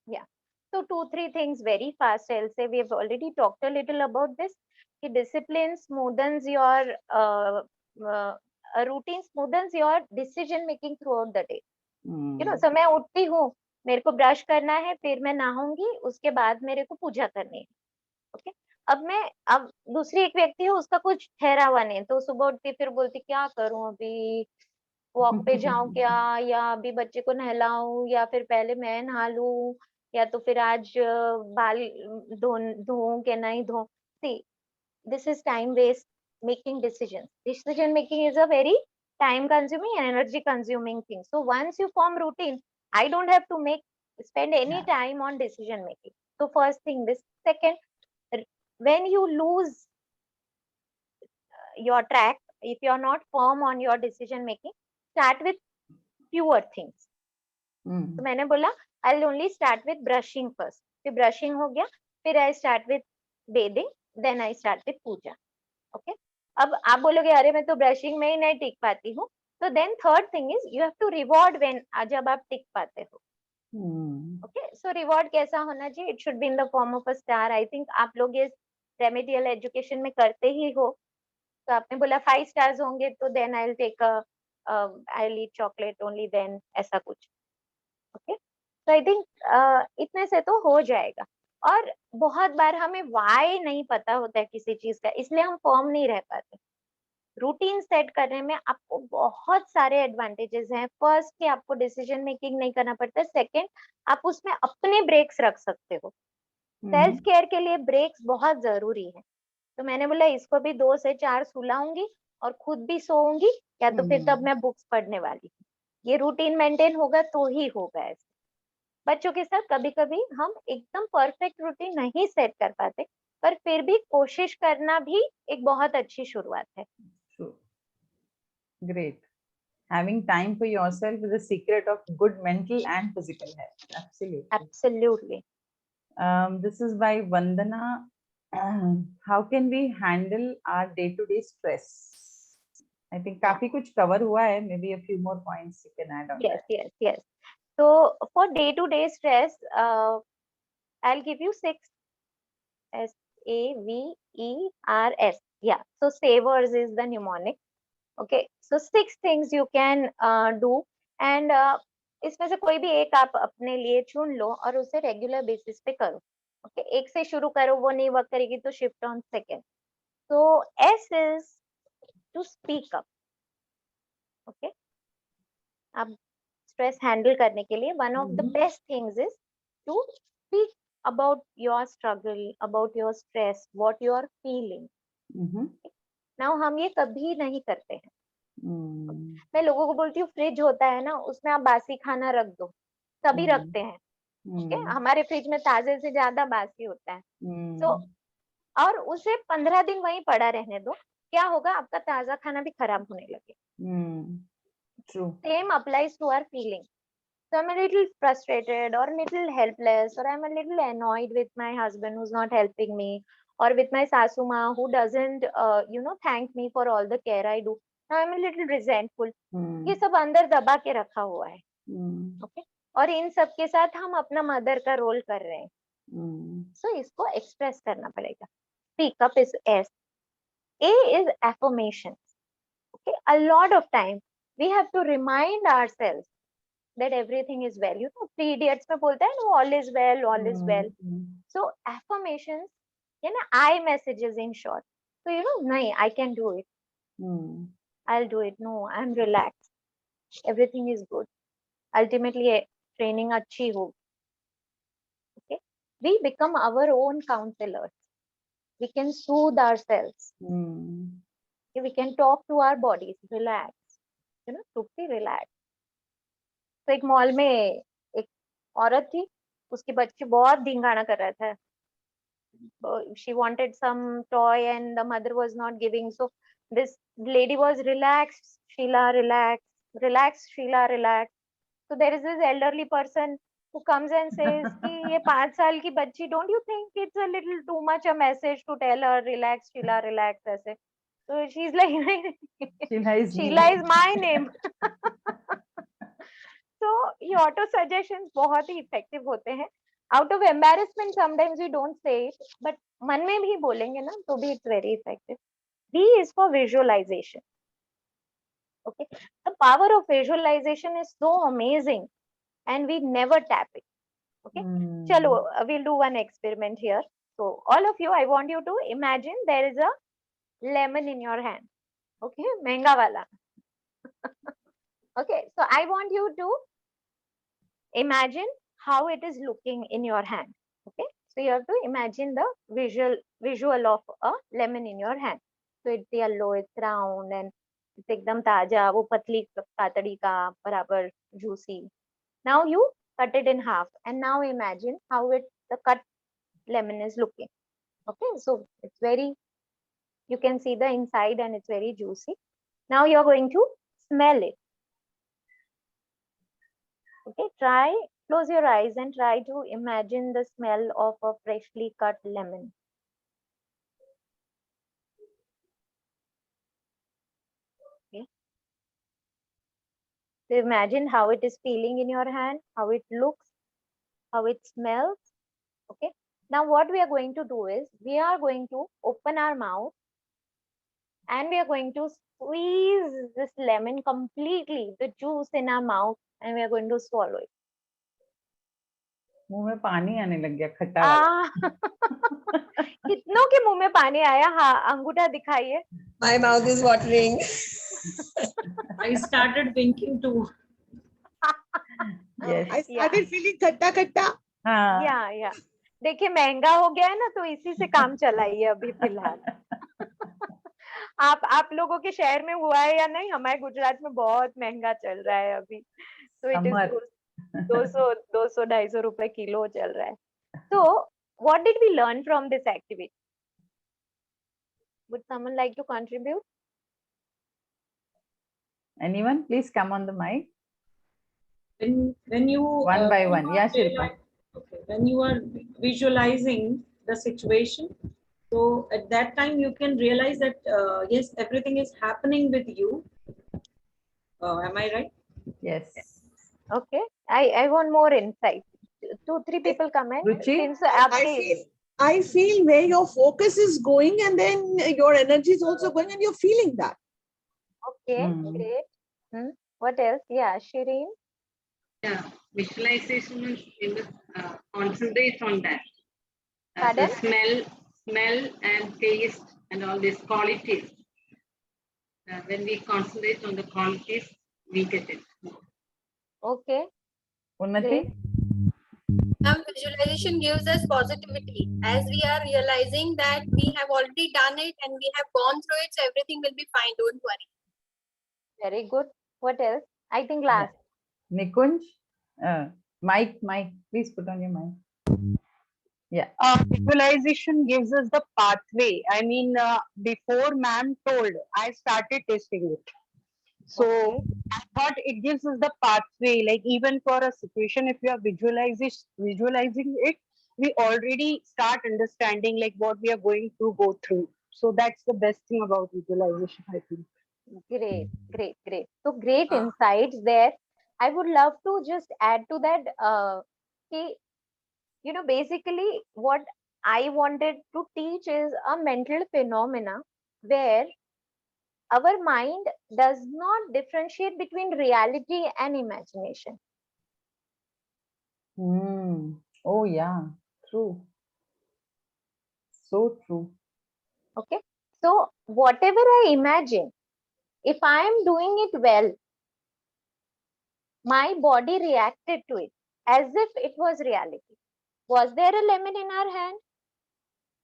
Yeah. So 2-3 things very fast. I'll say we have already talked a little about this. कि discipline smoothens your routine smoothens your decision making throughout the day. You know, so मैं उठती हूँ, मेरे को brush करना है, फिर मैं नहाऊंगी, उसके बाद मेरे को पूजा करनी है. ओके. अब दूसरी एक व्यक्ति है, उसका कुछ ठहरा हुआ नहीं, तो सुबह उठती फिर बोलती क्या करूं, अभी वॉक पे जाऊं क्या, या अभी बच्चे को नहलाऊं, या फिर पहले मैं नहा लूं, या तो फिर आज बाल धोऊं कि नहीं धोऊं. सी, this is time based making decisions. Decision making is a very time consuming and energy consuming thing. So once you form routine, I don't have to spend any time on decision making. So first thing this. Second, when you lose your track, if you are not firm on your decision making, start with fewer things. तो मैंने बोला I'll only start with brushing first. फिर brushing हो गया, फिर I start with bathing, then I start with puja. Okay. अब आप बोलोगे अरे मैं तो ब्रशिंग में ही नहीं टिक पाती हूँ, तो then third thing is you have to reward when, जब आप टिक पाते हो. ओके. सो रिवॉर्ड कैसा होना चाहिए? It should be in the form of a star. I think आप लोग ये रेमेडियल एजुकेशन में करते ही हो. तो आपने बोला 5 स्टार्स होंगे तो then I will take I will eat chocolate only then, ऐसा कुछ. ओके. तो आई थिंक इतने से तो हो जाएगा. और बहुत बार हमें वाई नहीं पता होता है किसी चीज का, इसलिए हम फॉर्म नहीं रह पाते. रूटीन सेट करने में आपको बहुत सारे एडवांटेजेस हैं. फर्स्ट कि आपको डिसीजन मेकिंग नहीं करना पड़ता. सेकंड, आप उसमें अपने ब्रेक्स रख सकते हो. सेल्फ केयर के लिए ब्रेक्स बहुत जरूरी है. तो मैंने बोला इसको भी 2 से 4 सुलाऊंगी और खुद भी सोऊंगी, या तो फिर तब मैं बुक्स पढ़ने वाली हूँ. ये रूटीन मेंटेन होगा तो ही होगा. ऐसे बच्चों के साथ कभी कभी हम एकदम परफेक्ट रूटीन नहीं सेट कर पाते, पर फिर भी कोशिश करना भी एक बहुत अच्छी शुरुआत है. Great. Having time for yourself is a secret of good mental and physical health. Absolutely. Absolutely. This is by Vandana. How can we handle our day-to-day stress? I think काफी कुछ cover हुआ है. Maybe a few more points you can add on. Yes. So for day-to-day stress, I'll give you 6. SAVERS. Yeah. So savers is the mnemonic. Okay, so 6 things you can do, and इसमें से कोई भी एक आप अपने लिए चुन लो और उसे रेगुलर बेसिस पे करो. ओके, एक से शुरू करो, वो नहीं वर्क करेगी तो shift on second. So S is to speak up. Okay, आप स्ट्रेस हैंडल करने के लिए one of the best things is to speak about your struggle, about your stress, what you are feeling. Now हम ये कभी नहीं करते हैं. मैं लोगों को बोलती हूँ फ्रिज होता है ना, उसमें आप बासी खाना रख दो, तभी रखते हैं. ओके, हमारे फ्रिज में ताजे से ज्यादा बासी होता है. तो और उसे 15 दिन वहीं पड़ा रहने दो, क्या होगा, आपका ताजा खाना भी खराब होने लगे. True. Same applies to our feelings. So I'm a little frustrated or a little helpless, or I'm a little annoyed with my husband who's not helping me, or with my sasuma who doesn't thank me for all the care I do. Now I'm a little resentful. ये सब अंदर दबा के रखा हुआ है. Okay, और इन सब के साथ हम अपना मदर का रोल कर रहे हैं. सो इसको एक्सप्रेस करना पड़ेगा. Speak up is S. A is affirmations. Okay, a lot of time we have to remind ourselves that everything is well. You know, 3 Idiots में बोलता है ना, all is well, all is well. So affirmations, you know, I messages in short. So you know, nahi, I can do it. I'll do it. No, I'm relaxed. Everything is good. Ultimately, training अच्छी होगी. Okay, we become our own counselors. We can soothe ourselves. Okay, we can talk to our bodies. Relax. You know, Trupti, relax. तो एक mall में एक औरत थी, उसकी बच्ची बहुत ढिंगाना कर रहा था. She wanted some toy and the mother was not giving. So this lady was relaxed, Sheila, relax, relax, Sheila, relax. So there is this elderly person who comes and says कि ये 5 साल की बच्ची, don't you think it's a little too much a message to tell her relax, Sheila, relax ऐसे. So she's like Sheila is my name. So ये auto suggestions बहुत ही effective होते हैं. Out of embarrassment sometimes we don't say it, but मन में भी बोलेंगे ना तो भी it's very effective. B is for visualization. Okay, the power of visualization is so amazing and we never tap it. Okay, chalo, we'll do one experiment here. So all of you, I want you to imagine there is a lemon in your hand. Okay, महंगा वाला. Okay, so I want you to imagine how it is looking in your hand. Okay, so you have to imagine the visual of a lemon in your hand. So it's yellow, it's round, and it's एकदम ताजा, वो पतली कातड़ी का बराबर juicy. Now you cut it in half, and now imagine how the cut lemon is looking. Okay, so it's very, you can see the inside and it's very juicy. Now you're going to smell it. Okay, close your eyes and try to imagine the smell of a freshly cut lemon. Okay. So imagine how it is feeling in your hand, how it looks, how it smells. Okay. Now what we are going to do is, we are going to open our mouth and we are going to squeeze this lemon completely, the juice in our mouth, and we are going to swallow it. मुंह में पानी आने लग गया खट्टा वाला. कितनों के मुंह में पानी आया? हाँ, अंगूठा दिखाइए. My mouth is watering. I started winking too. Yes. I started feeling katta katta. हाँ. या देखिए, महंगा हो गया है ना, तो इसी से काम चलाइए अभी फिलहाल. आप लोगों के शहर में हुआ है या नहीं? हमारे गुजरात में बहुत महंगा चल रहा है अभी. तो इट इज 200-250 रुपए किलो चल रहा है. So what did we learn from this activity? Would someone like to contribute? Anyone, please come on the mic. When you One by one. Yeah, Shilpa. Okay. When you are visualizing the situation, so at that time you can realize that yes, everything is happening with you. Am I right? Yes. Okay, I want more insight. 2-3 people comment. Ruchi? Since I feel where your focus is going, and then your energy is also going, and you're feeling that. Okay, great. What else? Yeah, Shireen. Yeah, visualization means we must concentrate on that. The Pardon? smell and taste and all these qualities. When we concentrate on the qualities, we get it. Okay, Unnati? great. Visualization gives us positivity as we are realizing that we have already done it and we have gone through it, so everything will be fine. Don't worry. Very good. What else? I think last. Nikunj? Mike, please put on your mic. Yeah. Visualization gives us the pathway. I mean, before ma'am told, I started testing it. So I thought it gives us the pathway, like even for a situation, if we are visualizing it, we already start understanding like what we are going to go through. So that's the best thing about visualization, I think. Great, great, great. So great insights there. I would love to just add to that. Basically what I wanted to teach is a mental phenomena where our mind does not differentiate between reality and imagination. Oh, yeah. True. So true. Okay. So whatever I imagine, if I am doing it well, my body reacted to it as if it was reality. Was there a lemon in our hand?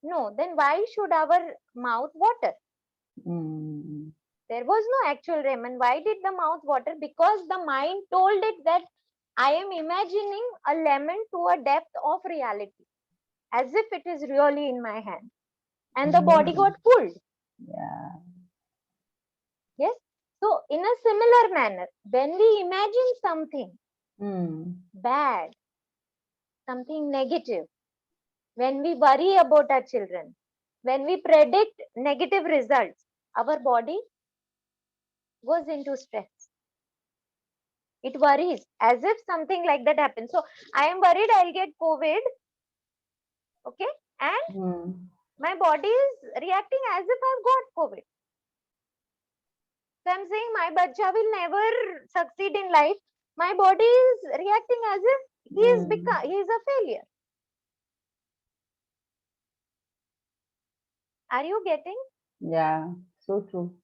No. Then why should our mouth water? There was no actual lemon. Why did the mouth water? Because the mind told it that I am imagining a lemon to a depth of reality, as if it is really in my hand. And the body got pulled. Yeah. Yes. So, in a similar manner, when we imagine something bad, something negative, when we worry about our children, when we predict negative results, our body goes into stress. It worries as if something like that happens. So, I am worried I'll get COVID. Okay. And my body is reacting as if I've got COVID. So I'm saying my bacha will never succeed in life. My body is reacting as if he is a failure. Are you getting? Yeah, so true.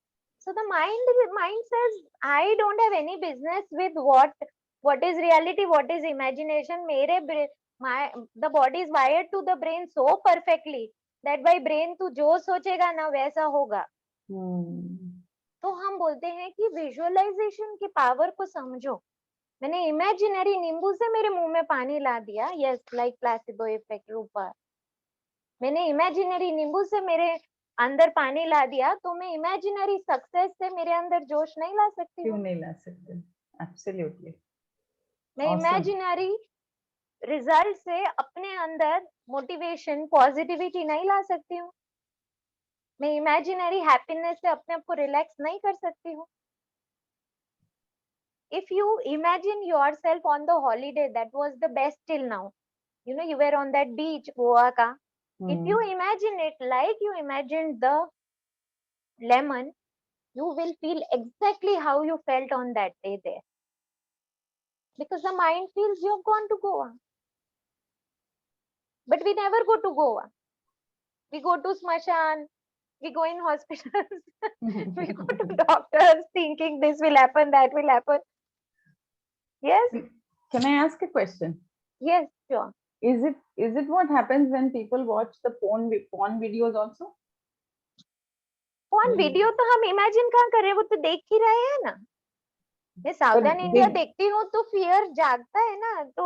So the mind says, I don't have any business with what is reality, what is imagination. The body is wired to the brain so perfectly that by brain तू जो सोचेगा ना वैसा होगा. तो हम बोलते हैं कि विजुअलाइजेशन की पावर को समझो. मैंने इमेजिनरी नींबू से मेरे मुंह में पानी ला दिया. यस, लाइक प्लेसिबो इफेक्ट रूपा. मैंने इमेजिनरी नींबू से मेरे अंदर पानी ला दिया, तो मैं इमेजिनरी सक्सेस से मेरे अंदर जोश नहीं ला सकती. क्यों नहीं ला सकते? एब्सोल्युटली. मैं इमेजिनरी रिजल्ट से अपने अंदर मोटिवेशन, पॉजिटिविटी नहीं ला सकती हूँ. मैं इमेजिनरी हैप्पीनेस से अपने आप को रिलैक्स नहीं कर सकती हूँ. If you imagine yourself on the holiday that was the best till now, you were on that beach, Goa ka. If you imagine it like you imagined the lemon, you will feel exactly how you felt on that day there. Because the mind feels you have gone to Goa. But we never go to Goa. We go to Smashan, we go in hospitals, we go to doctors thinking this will happen, that will happen. Yes? Can I ask a question? Yes, sure. Is it what happens when people watch the porn videos also? Porn video तो हम imagine कहाँ कर रहे हैं, वो तो देख ही रहे हैं ना. मैं साउदर्न इंडिया देखती हूँ तो फियर जागता है ना, तो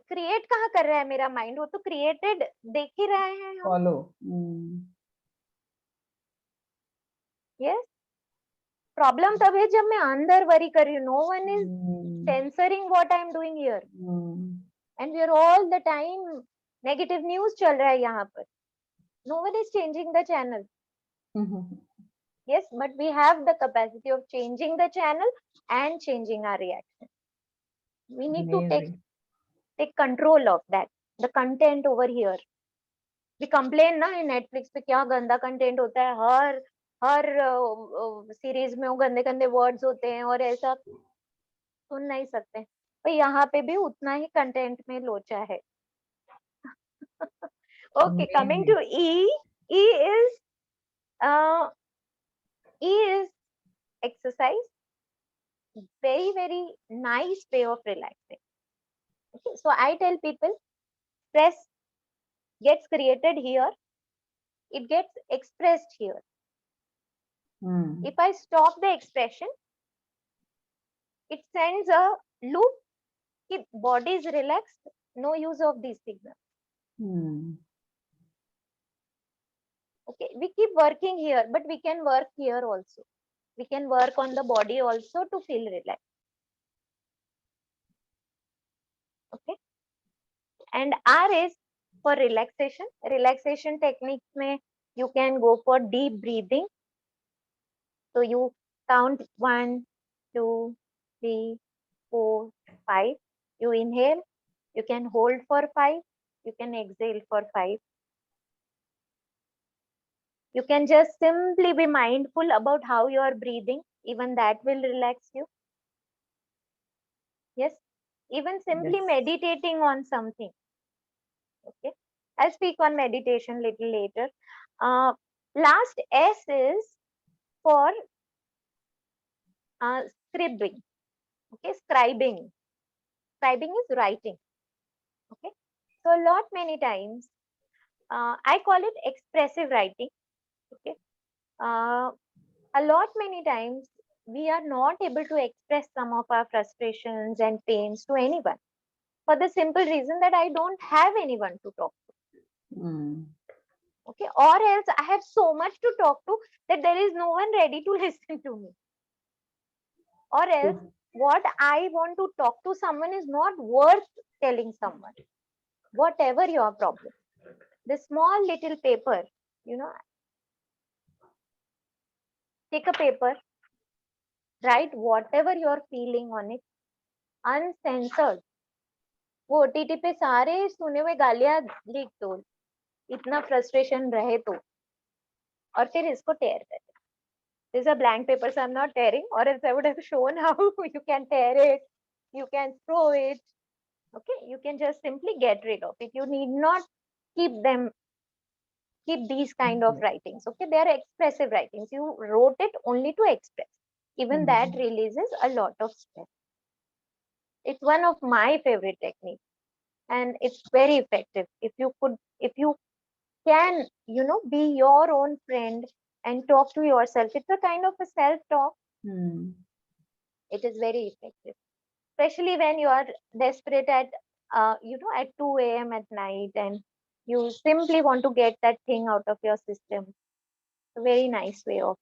क्रिएट कहाँ कर रहा है मेरा माइंड, वो तो क्रिएटेड देख ही रहे हैं हम. फॉलो. यस. प्रॉब्लम तब है जब मैं अंदर वरी कर रही हूँ. No one is censoring what I am doing here, and we are all the time negative news चल रहा है यहाँ पर. No one is changing the channel. Yes, but we have the capacity of changing the channel and changing our reaction. We need to take control of that. The content over here. We complain ना in Netflix पे क्या गंदा content होता है. हर series में वो गंदे गंदे वर्ड्स होते हैं और ऐसा सुन नहीं सकते, तो यहाँ पे भी उतना ही कंटेंट में लोचा है. Okay, coming to E. E is uh, E is exercise. Very, very nice way of relaxing. Okay, so I tell people stress gets created here, it gets expressed here. If I stop the expression, it sends a loop. If body is relaxed, no use of these signals. Okay, we keep working here, but we can work here also. We can work on the body also to feel relaxed. Okay, and R is for relaxation. Relaxation techniques में you can go for deep breathing. So you count 1, 2, 3, 4, 5. You inhale, you can hold for 5, you can exhale for 5. You can just simply be mindful about how you are breathing. Even that will relax you. Yes, even simply meditating on something. Okay, I'll speak on meditation little later. Last S is for scribbling. Okay, scribing. Scribing is writing. Okay, so a lot many times I call it expressive writing. Okay, a lot many times we are not able to express some of our frustrations and pains to anyone, for the simple reason that I don't have anyone to talk to. Okay, or else I have so much to talk to that there is no one ready to listen to me, or else what I want to talk to someone is not worth telling someone, whatever your problem. The small little paper, take a paper, write whatever you're feeling on it, uncensored. वो OTT पे सारे सुने हुए गालियां लिख दो, इतना frustration रहे तो, और फिर इसको टेयर कर. This is a blank paper, so I'm not tearing, or else I would have shown how you can tear it, you can throw it. Okay, you can just simply get rid of it. You need not keep these kind of writings. Okay, they are expressive writings. You wrote it only to express. Even that releases a lot of stress. It's one of my favorite techniques, and it's very effective. If you can, be your own friend and talk to yourself. It's a kind of a self-talk. It is very effective, especially when you are desperate at, at 2 a.m. at night, and you simply want to get that thing out of your system. A very nice way of.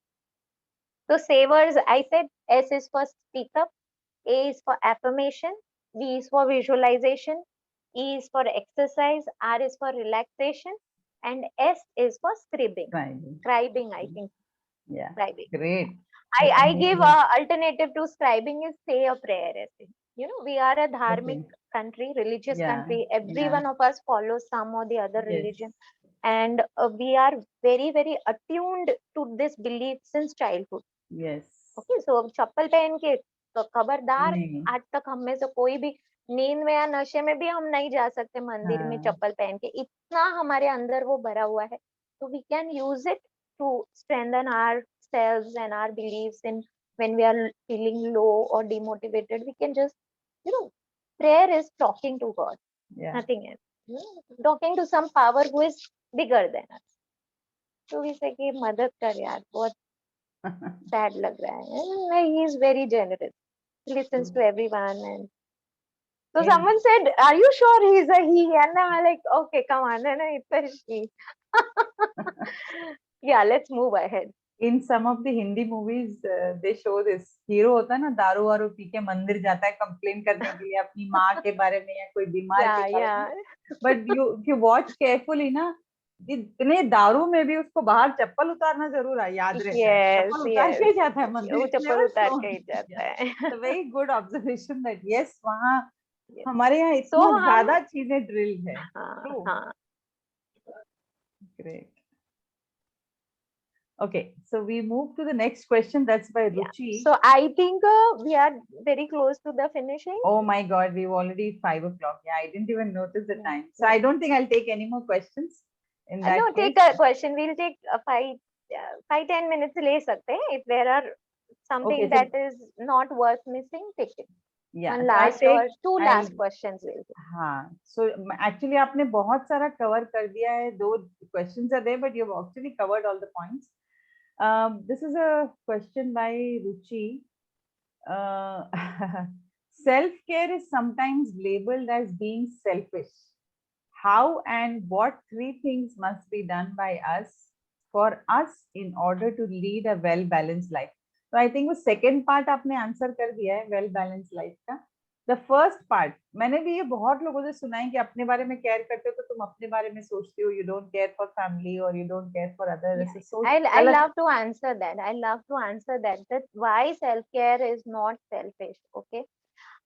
So savers, I said S is for speak up, A is for affirmation, V is for visualization, E is for exercise, R is for relaxation, and S is for scribbing. Scribing, I think. Yeah. Scribing. Great. I give alternative to scribing is say a prayer. We are a dharmic country, religious country. Every one of us follows some or the other religion. And we are very, very attuned to this belief since childhood. Yes. Okay, so चप्पल पहन के खबरदार आज तक हम में से कोई भी नींद में या नशे में भी हम नहीं जा सकते मंदिर में चप्पल पहन के, इतना हमारे अंदर वो भरा हुआ है. So we can use it to strengthen ourselves and our beliefs in when we are feeling low or demotivated. We can just, prayer is talking to God, nothing else. Talking to some power who is bigger than us. So we say कि मदद कर यार, बहुत sad लग रहा है. He is very generous. He listens to everyone. And so someone said, "Are you sure he's a he?" And I'm like, "Okay, come on, no, it's a she." Yeah, let's move ahead. In some of the Hindi movies, they show this hero होता है ना, दारू वारू P के मंदिर जाता है complain करने के लिए अपनी माँ के बारे में या कोई बीमार के बारे में. But if you watch carefully ना, इतने दारू में भी उसको बाहर चप्पल उतारना जरूर याद रहता है. चप्पल उतार के जाता है मंदिर. वो चप्पल उतार के ही जाता है. A very good observation that yes, वहाँ हमारे यहाँ इतना ज्यादा चीजें ड्रिल है. हाँ. Great. Okay, so we move to the next question. That's by Yeah. Ruchi. So I think we are very close to the finishing. Oh my God, we've already 5 o'clock. Yeah, I didn't even notice the Yeah, time. So yeah. I don't think I'll take any more questions in that No, case. take a question. We'll take 5-10 minutes ले सकते हैं. If there are something Okay, so that is not worth missing, take it. yeah, One so I last or take, two I'll, last questions will do. हाँ, so actually आपने बहुत सारा cover कर दिया है. 2 questions are there, but you've actually covered all the points. This is a question by Ruchi. Self-care is sometimes labeled as being selfish. How and what 3 things must be done by us for us in order to lead a well-balanced life? So I think वो second part आपने answer कर दिया है well-balanced life का. The first part, मैंने भी ये बहुत लोगों से सुना है कि अपने बारे में care करते हो तो तुम अपने बारे में सोचते हो, you don't care for family or you don't care for others. Yeah, So I love to answer that. I love to answer that. That why self-care is not selfish. Okay.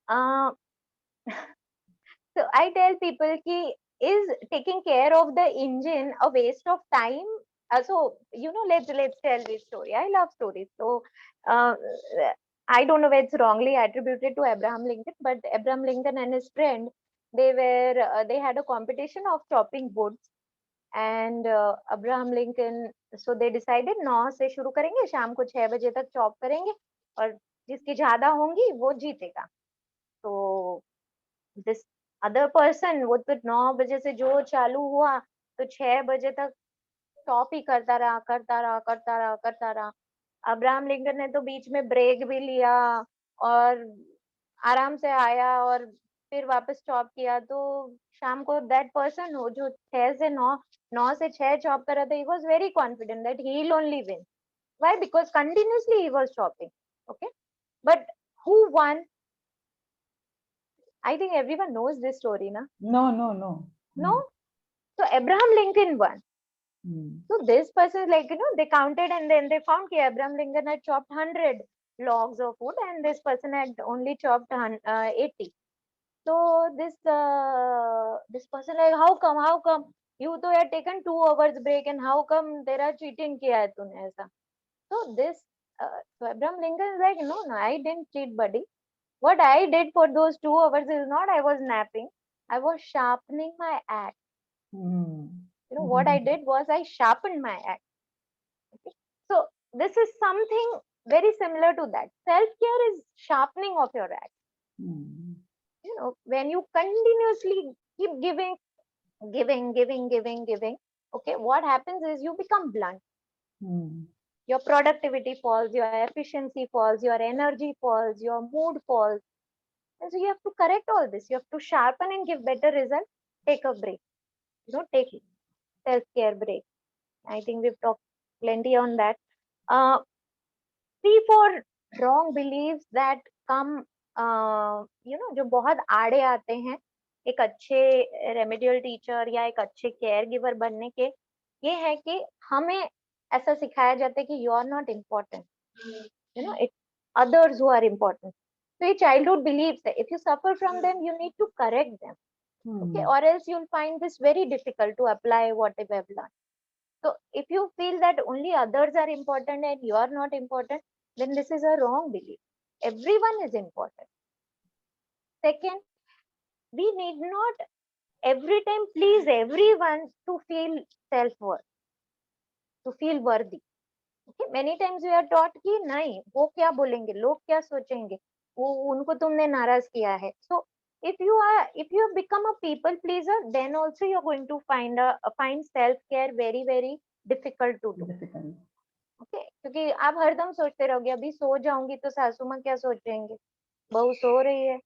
Uh, so I tell people ki is taking care of the engine a waste of time? So let's tell this story. I love stories. So uh, I don't know whether it's wrongly attributed to Abraham Lincoln, but Abraham Lincoln and his friend, they had a competition of chopping woods. And Abraham Lincoln, so they decided 9 से शुरू करेंगे, शाम को 6 बजे तक chop करेंगे और जिसकी ज्यादा होंगी वो जीतेगा. तो दिस अदर पर्सन, वो तो 9 बजे से जो चालू हुआ तो 6 बजे तक चॉप ही करता रहा करता रहा करता रहा करता रहा. अब्राहम लिंकन ने तो बीच में ब्रेक भी लिया और आराम से आया और फिर वापस चॉप किया. तो शाम को दैट पर्सन हो जो 6 से 9 से 6 चॉप कर रहा था, he was very confident that he'll only win. Why? Because continuously he was chopping. Okay, but who won? I think everyone knows this story, na? No. So Abraham Lincoln won. So this person, they counted and then they found that Abraham Lincoln had chopped 100 logs of wood and this person had only chopped 80. So this person like, how come you तो had taken 2 hours break and how come तेरा cheating किया है तूने ऐसा? So so Abraham Lincoln is like, no, I didn't cheat, buddy. What I did for those 2 hours is not I was napping, I was sharpening my axe. What I did was I sharpened my axe. Okay? So this is something very similar to that. Self-care is sharpening of your axe. When you continuously keep giving, okay, what happens is you become blunt. Your productivity falls, your efficiency falls, your energy falls, your mood falls. And so you have to correct all this. You have to sharpen and give better results. Take a break. Take self-care break. I think we've talked plenty on that. 3-4 wrong beliefs that come, जो बहुत आड़े आते हैं एक अच्छे remedial teacher या एक अच्छे केयर गिवर बनने के, ये है कि हमें ऐसा सिखाया जाता है कि you are not important, it others who are important. So ये childhood beliefs है. If you suffer from them, you need to correct them. Okay, or else you'll find this very difficult to apply what you have learned. So if you feel that only others are important and you are not important, then this is a wrong belief. Everyone is important. Second, we need not every time please everyone to feel self-worth, to feel worthy. Okay, many times we are taught कि नहीं, वो क्या बोलेंगे, लोग क्या सोचेंगे, वो उनको तुमने नाराज किया है. So if you have become a people pleaser, then also you're going to find self-care very very difficult to do. Okay, क्योंकि आप हरदम सोचते रहोगे अभी सो जाऊंगी तो सासू माँ क्या सोचेंगे, बहू सो रही है,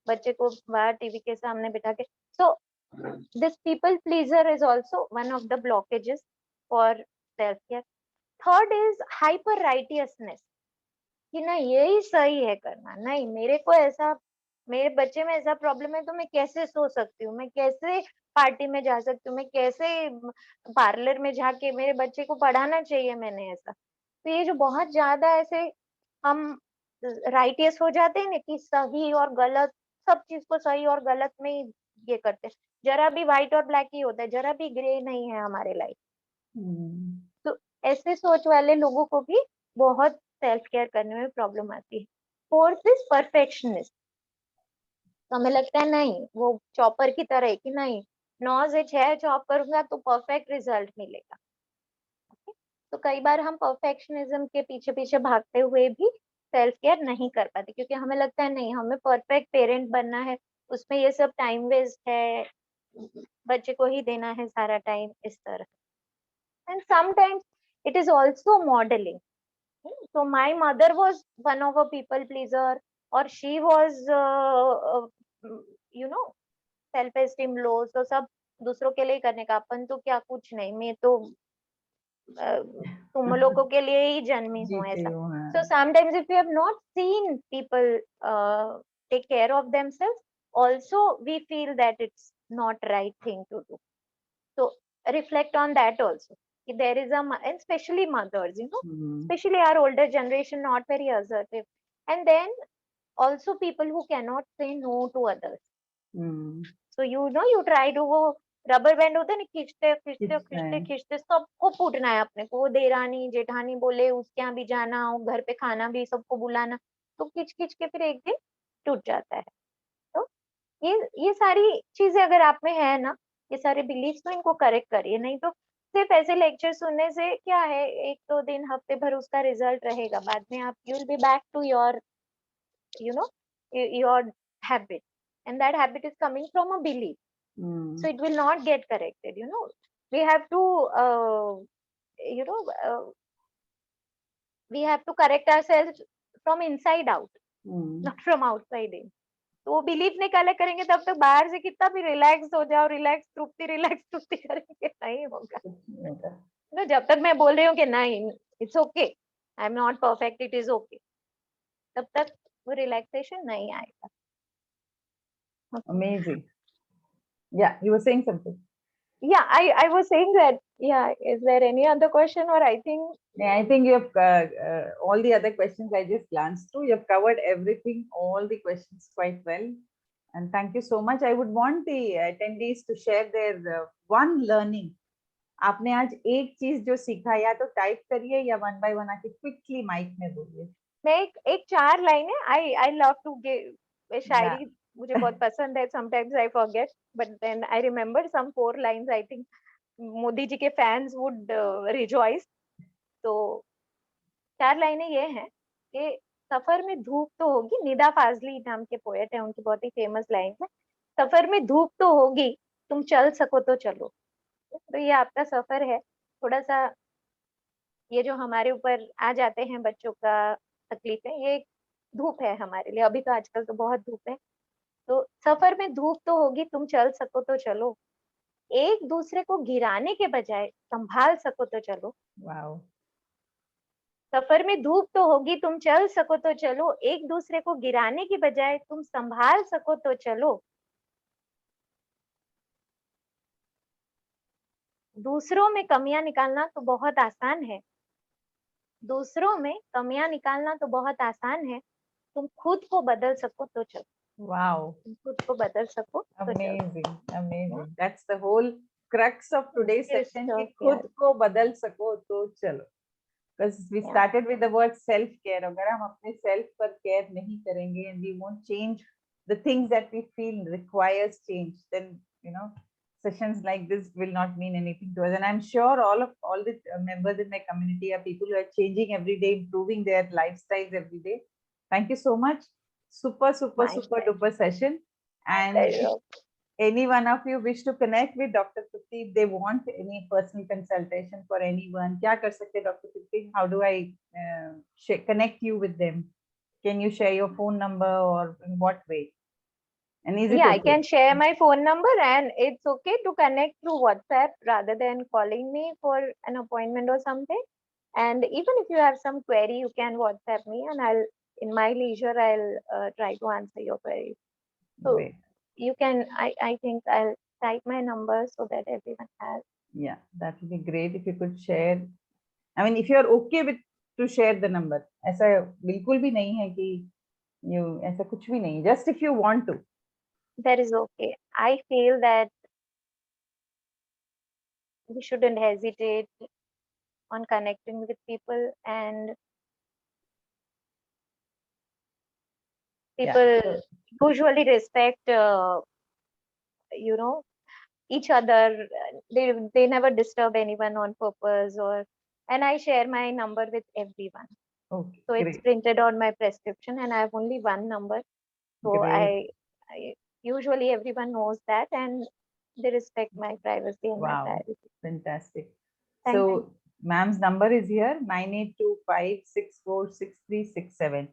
बच्चे को बाहर टीवी के सामने बिठा के. So this people pleaser is also one of the blockages for self-care. Third is hyper righteousness, कि ना यही सही है करना, नहीं मेरे को ऐसा, मेरे बच्चे में ऐसा प्रॉब्लम है तो मैं कैसे सो सकती हूँ, मैं कैसे पार्टी में जा सकती हूँ, मैं कैसे पार्लर में जाके मेरे बच्चे को पढ़ाना चाहिए मैंने ऐसा. तो ये जो बहुत ज्यादा ऐसे हम राइटियस हो जाते हैं ना कि सही और गलत, सब चीज को सही और गलत में ही ये करते हैं. जरा भी व्हाइट और ब्लैक ही होता है, जरा भी ग्रे नहीं है हमारे लाइफ. तो ऐसे सोच वाले लोगों को भी बहुत सेल्फ केयर करने में प्रॉब्लम आती है। Fourth is perfectionist. तो हमें लगता है नहीं, वो चॉपर की तरह है कि नहीं, 9 से 6 चॉप करूंगा तो परफेक्ट रिजल्ट मिलेगा। तो कई बार हम परफेक्शनिज्म के पीछे पीछे भागते हुए भी सेल्फ केयर नहीं कर पाते, क्योंकि हमें लगता है नहीं, हमें परफेक्ट पेरेंट बनना है, उसमें ये सब टाइम वेस्ट है, बच्चे को ही देना है सारा टाइम, इस तरह। And sometimes it is also modelling. So my mother was one of a people pleaser, or she was, you know, self esteem low, so सब दूसरों के लिए करने का, अपन तो क्या कुछ नहीं, मैं तो तुम लोगों के लिए ही जन्मी हूँ, जीते ऐसा। हो, हाँ। So sometimes if we have not seen people take care of themselves, also we feel that it's not right thing to do. So reflect on that also. There is and especially mothers, especially our older generation, not very assertive. And then also people who cannot say no to others. So you try to वो rubber band होता है ना, खींचते खींचते खींचते खींचते सबको फूटना है अपने को, वो देरानी जेठानी बोले उसके यहाँ भी जाना, घर पे खाना भी सबको बुलाना, तो खींच खींच के फिर एक दिन टूट जाता है। तो ये सारी चीजें अगर आप में है ना, ये सारे बिलीफ, तो इनको करेक्ट करिए, नहीं तो सिर्फ ऐसे लेक्चर सुनने से क्या है, 1-2 दिन हफ्ते भर उसका रिजल्ट रहेगा, बाद में आप you will be back to your your habit, and that habit is coming from a belief. So it will not get corrected. We have to we have to correct ourselves from inside out, not from outside in. तो वो belief निकाले करेंगे तब तक बाहर से कितना भी रिलैक्स हो जाओ, रिलैक्स तृप्ति करेंगे, नहीं होगा ना। जब तक मैं बोल रही हूँ कि नहीं, it's okay, I am not perfect, it is okay, तब तक वो रिलैक्सेशन नहीं आएगा। Amazing. Yeah, you were saying something. Yeah, I was saying that. Yeah, is there any other question, or I think? Yeah, I think you have all the other questions I just glanced through. You have covered everything, all the questions quite well. And thank you so much. I would want the attendees to share their one learning. आपने आज एक चीज जो सीखा, या तो type करिए या वन बाय वन आके क्विकली माइक में बोलिए। मैं एक 4 लाइन है, I love to give शायरी, मुझे बहुत पसंद है, sometimes I forget, but then I remember some 4 lines. I think Modi ji के फैंस would rejoice. तो 4 लाइनें ये हैं कि सफर में धूप तो होगी, निदा फाजली नाम के पोएट है, उनकी बहुत ही फेमस लाइन है, सफर में धूप तो होगी, तुम चल सको तो चलो। तो ये आपका सफर है, थोड़ा सा ये जो हमारे ऊपर आ जाते हैं बच्चों का तकलीफ है, ये धूप है हमारे लिए, अभी तो आजकल तो बहुत धूप है। तो सफर में धूप तो होगी, तुम चल सको तो चलो, एक दूसरे को गिराने के बजाय संभाल सको तो चलो। वाओ। सफर में धूप तो होगी, तुम चल सको तो चलो, एक दूसरे को गिराने की बजाय तुम संभाल सको तो चलो। दूसरों में कमियां निकालना तो बहुत आसान है, दूसरों में कमियां निकालना तो बहुत आसान है, तुम खुद को बदल सको तो चलो। Wow. तुम खुद को बदल सको तो चलो। Amazing, amazing. That's the whole crux of today's Yes, session, कि yes. खुद को बदल सको तो चलो। Because we started with the word self-care. अगर हम अपने self पर care नहीं करेंगे and we won't change the things that we feel requires change, then sessions like this will not mean anything to us. And I'm sure all the members in my community are people who are changing every day, improving their lifestyles every day. Thank you so much. Super duper session. And if any one of you wish to connect with Dr. Trupti, if they want any personal consultation for anyone, क्या कर सकते Dr. Trupti? How do I connect you with them? Can you share your phone number, or in what way? And is it Yeah, okay? I can share my phone number, and it's okay to connect through WhatsApp rather than calling me for an appointment or something. And even if you have some query, you can WhatsApp me, and in my leisure, I'll try to answer your query. So Great. you can, I think I'll type my number so that everyone has. Yeah, that would be great if you could share. I mean, if you are okay with to share the number, ऐसा बिल्कुल भी नहीं है कि ऐसा कुछ भी नहीं, just if you want to. That is okay. I feel that we shouldn't hesitate on connecting with people, and people usually respect, you know, each other. They never disturb anyone on purpose, or and I share my number with everyone. Okay, So it's great, printed on my prescription, and I have only one number. So great. I usually everyone knows that, and they respect my privacy and my Wow, privacy. fantastic. Thank you. So, ma'am's number is here 9825646367.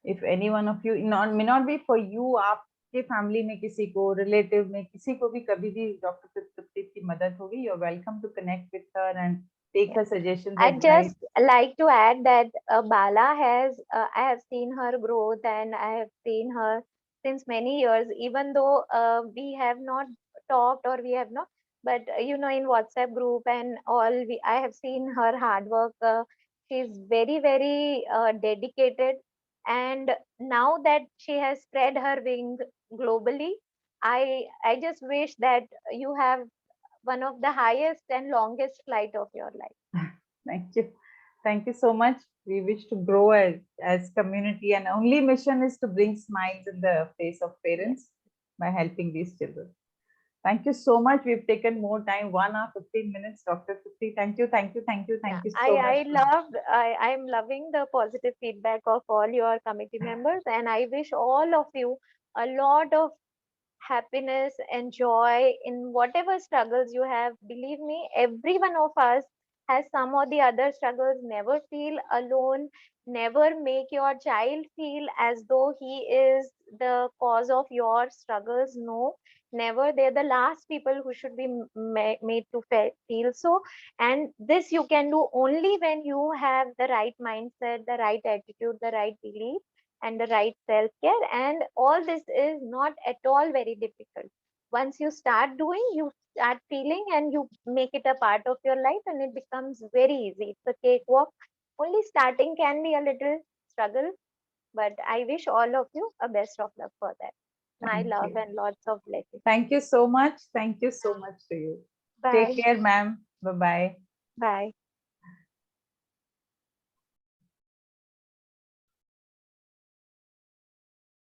If any one of you, not may not be for you, आपके family में किसी को, relative में किसी को भी कभी भी Dr. Trupti की मदद होगी, you're welcome to connect with her and take her suggestions, I advice. just like to add that Bala has, I have seen her growth, and I have seen her since many years, even though we have not talked, or we have not, but you know, in WhatsApp group and all, I have seen her hard work. She's very, very dedicated. And now that she has spread her wing globally, I just wish that you have one of the highest and longest flight of your life. Thank you. Thank you so much. We wish to grow as community, and only mission is to bring smiles in the face of parents by helping these children. Thank you so much. We've taken more time, 1 hour, 15 minutes, Dr. Trupti. Thank you, thank you, thank you, thank you so much. I'm loving the positive feedback of all your committee members, and I wish all of you a lot of happiness and joy in whatever struggles you have. Believe me, every one of us has some or the other struggles. Never feel alone. Never make your child feel as though he is the cause of your struggles. No, never. They're the last people who should be made to feel so. And this you can do only when you have the right mindset, the right attitude, the right belief, and the right self care. And all this is not at all very difficult. Once you start doing, you start feeling, and you make it a part of your life, and it becomes very easy. It's a cakewalk. Only starting can be a little struggle, but I wish all of you a best of luck for that. My Thank love you. and lots of blessings. Thank you so much. Thank you so much to you. Bye. Take care, ma'am. Bye-bye. Bye.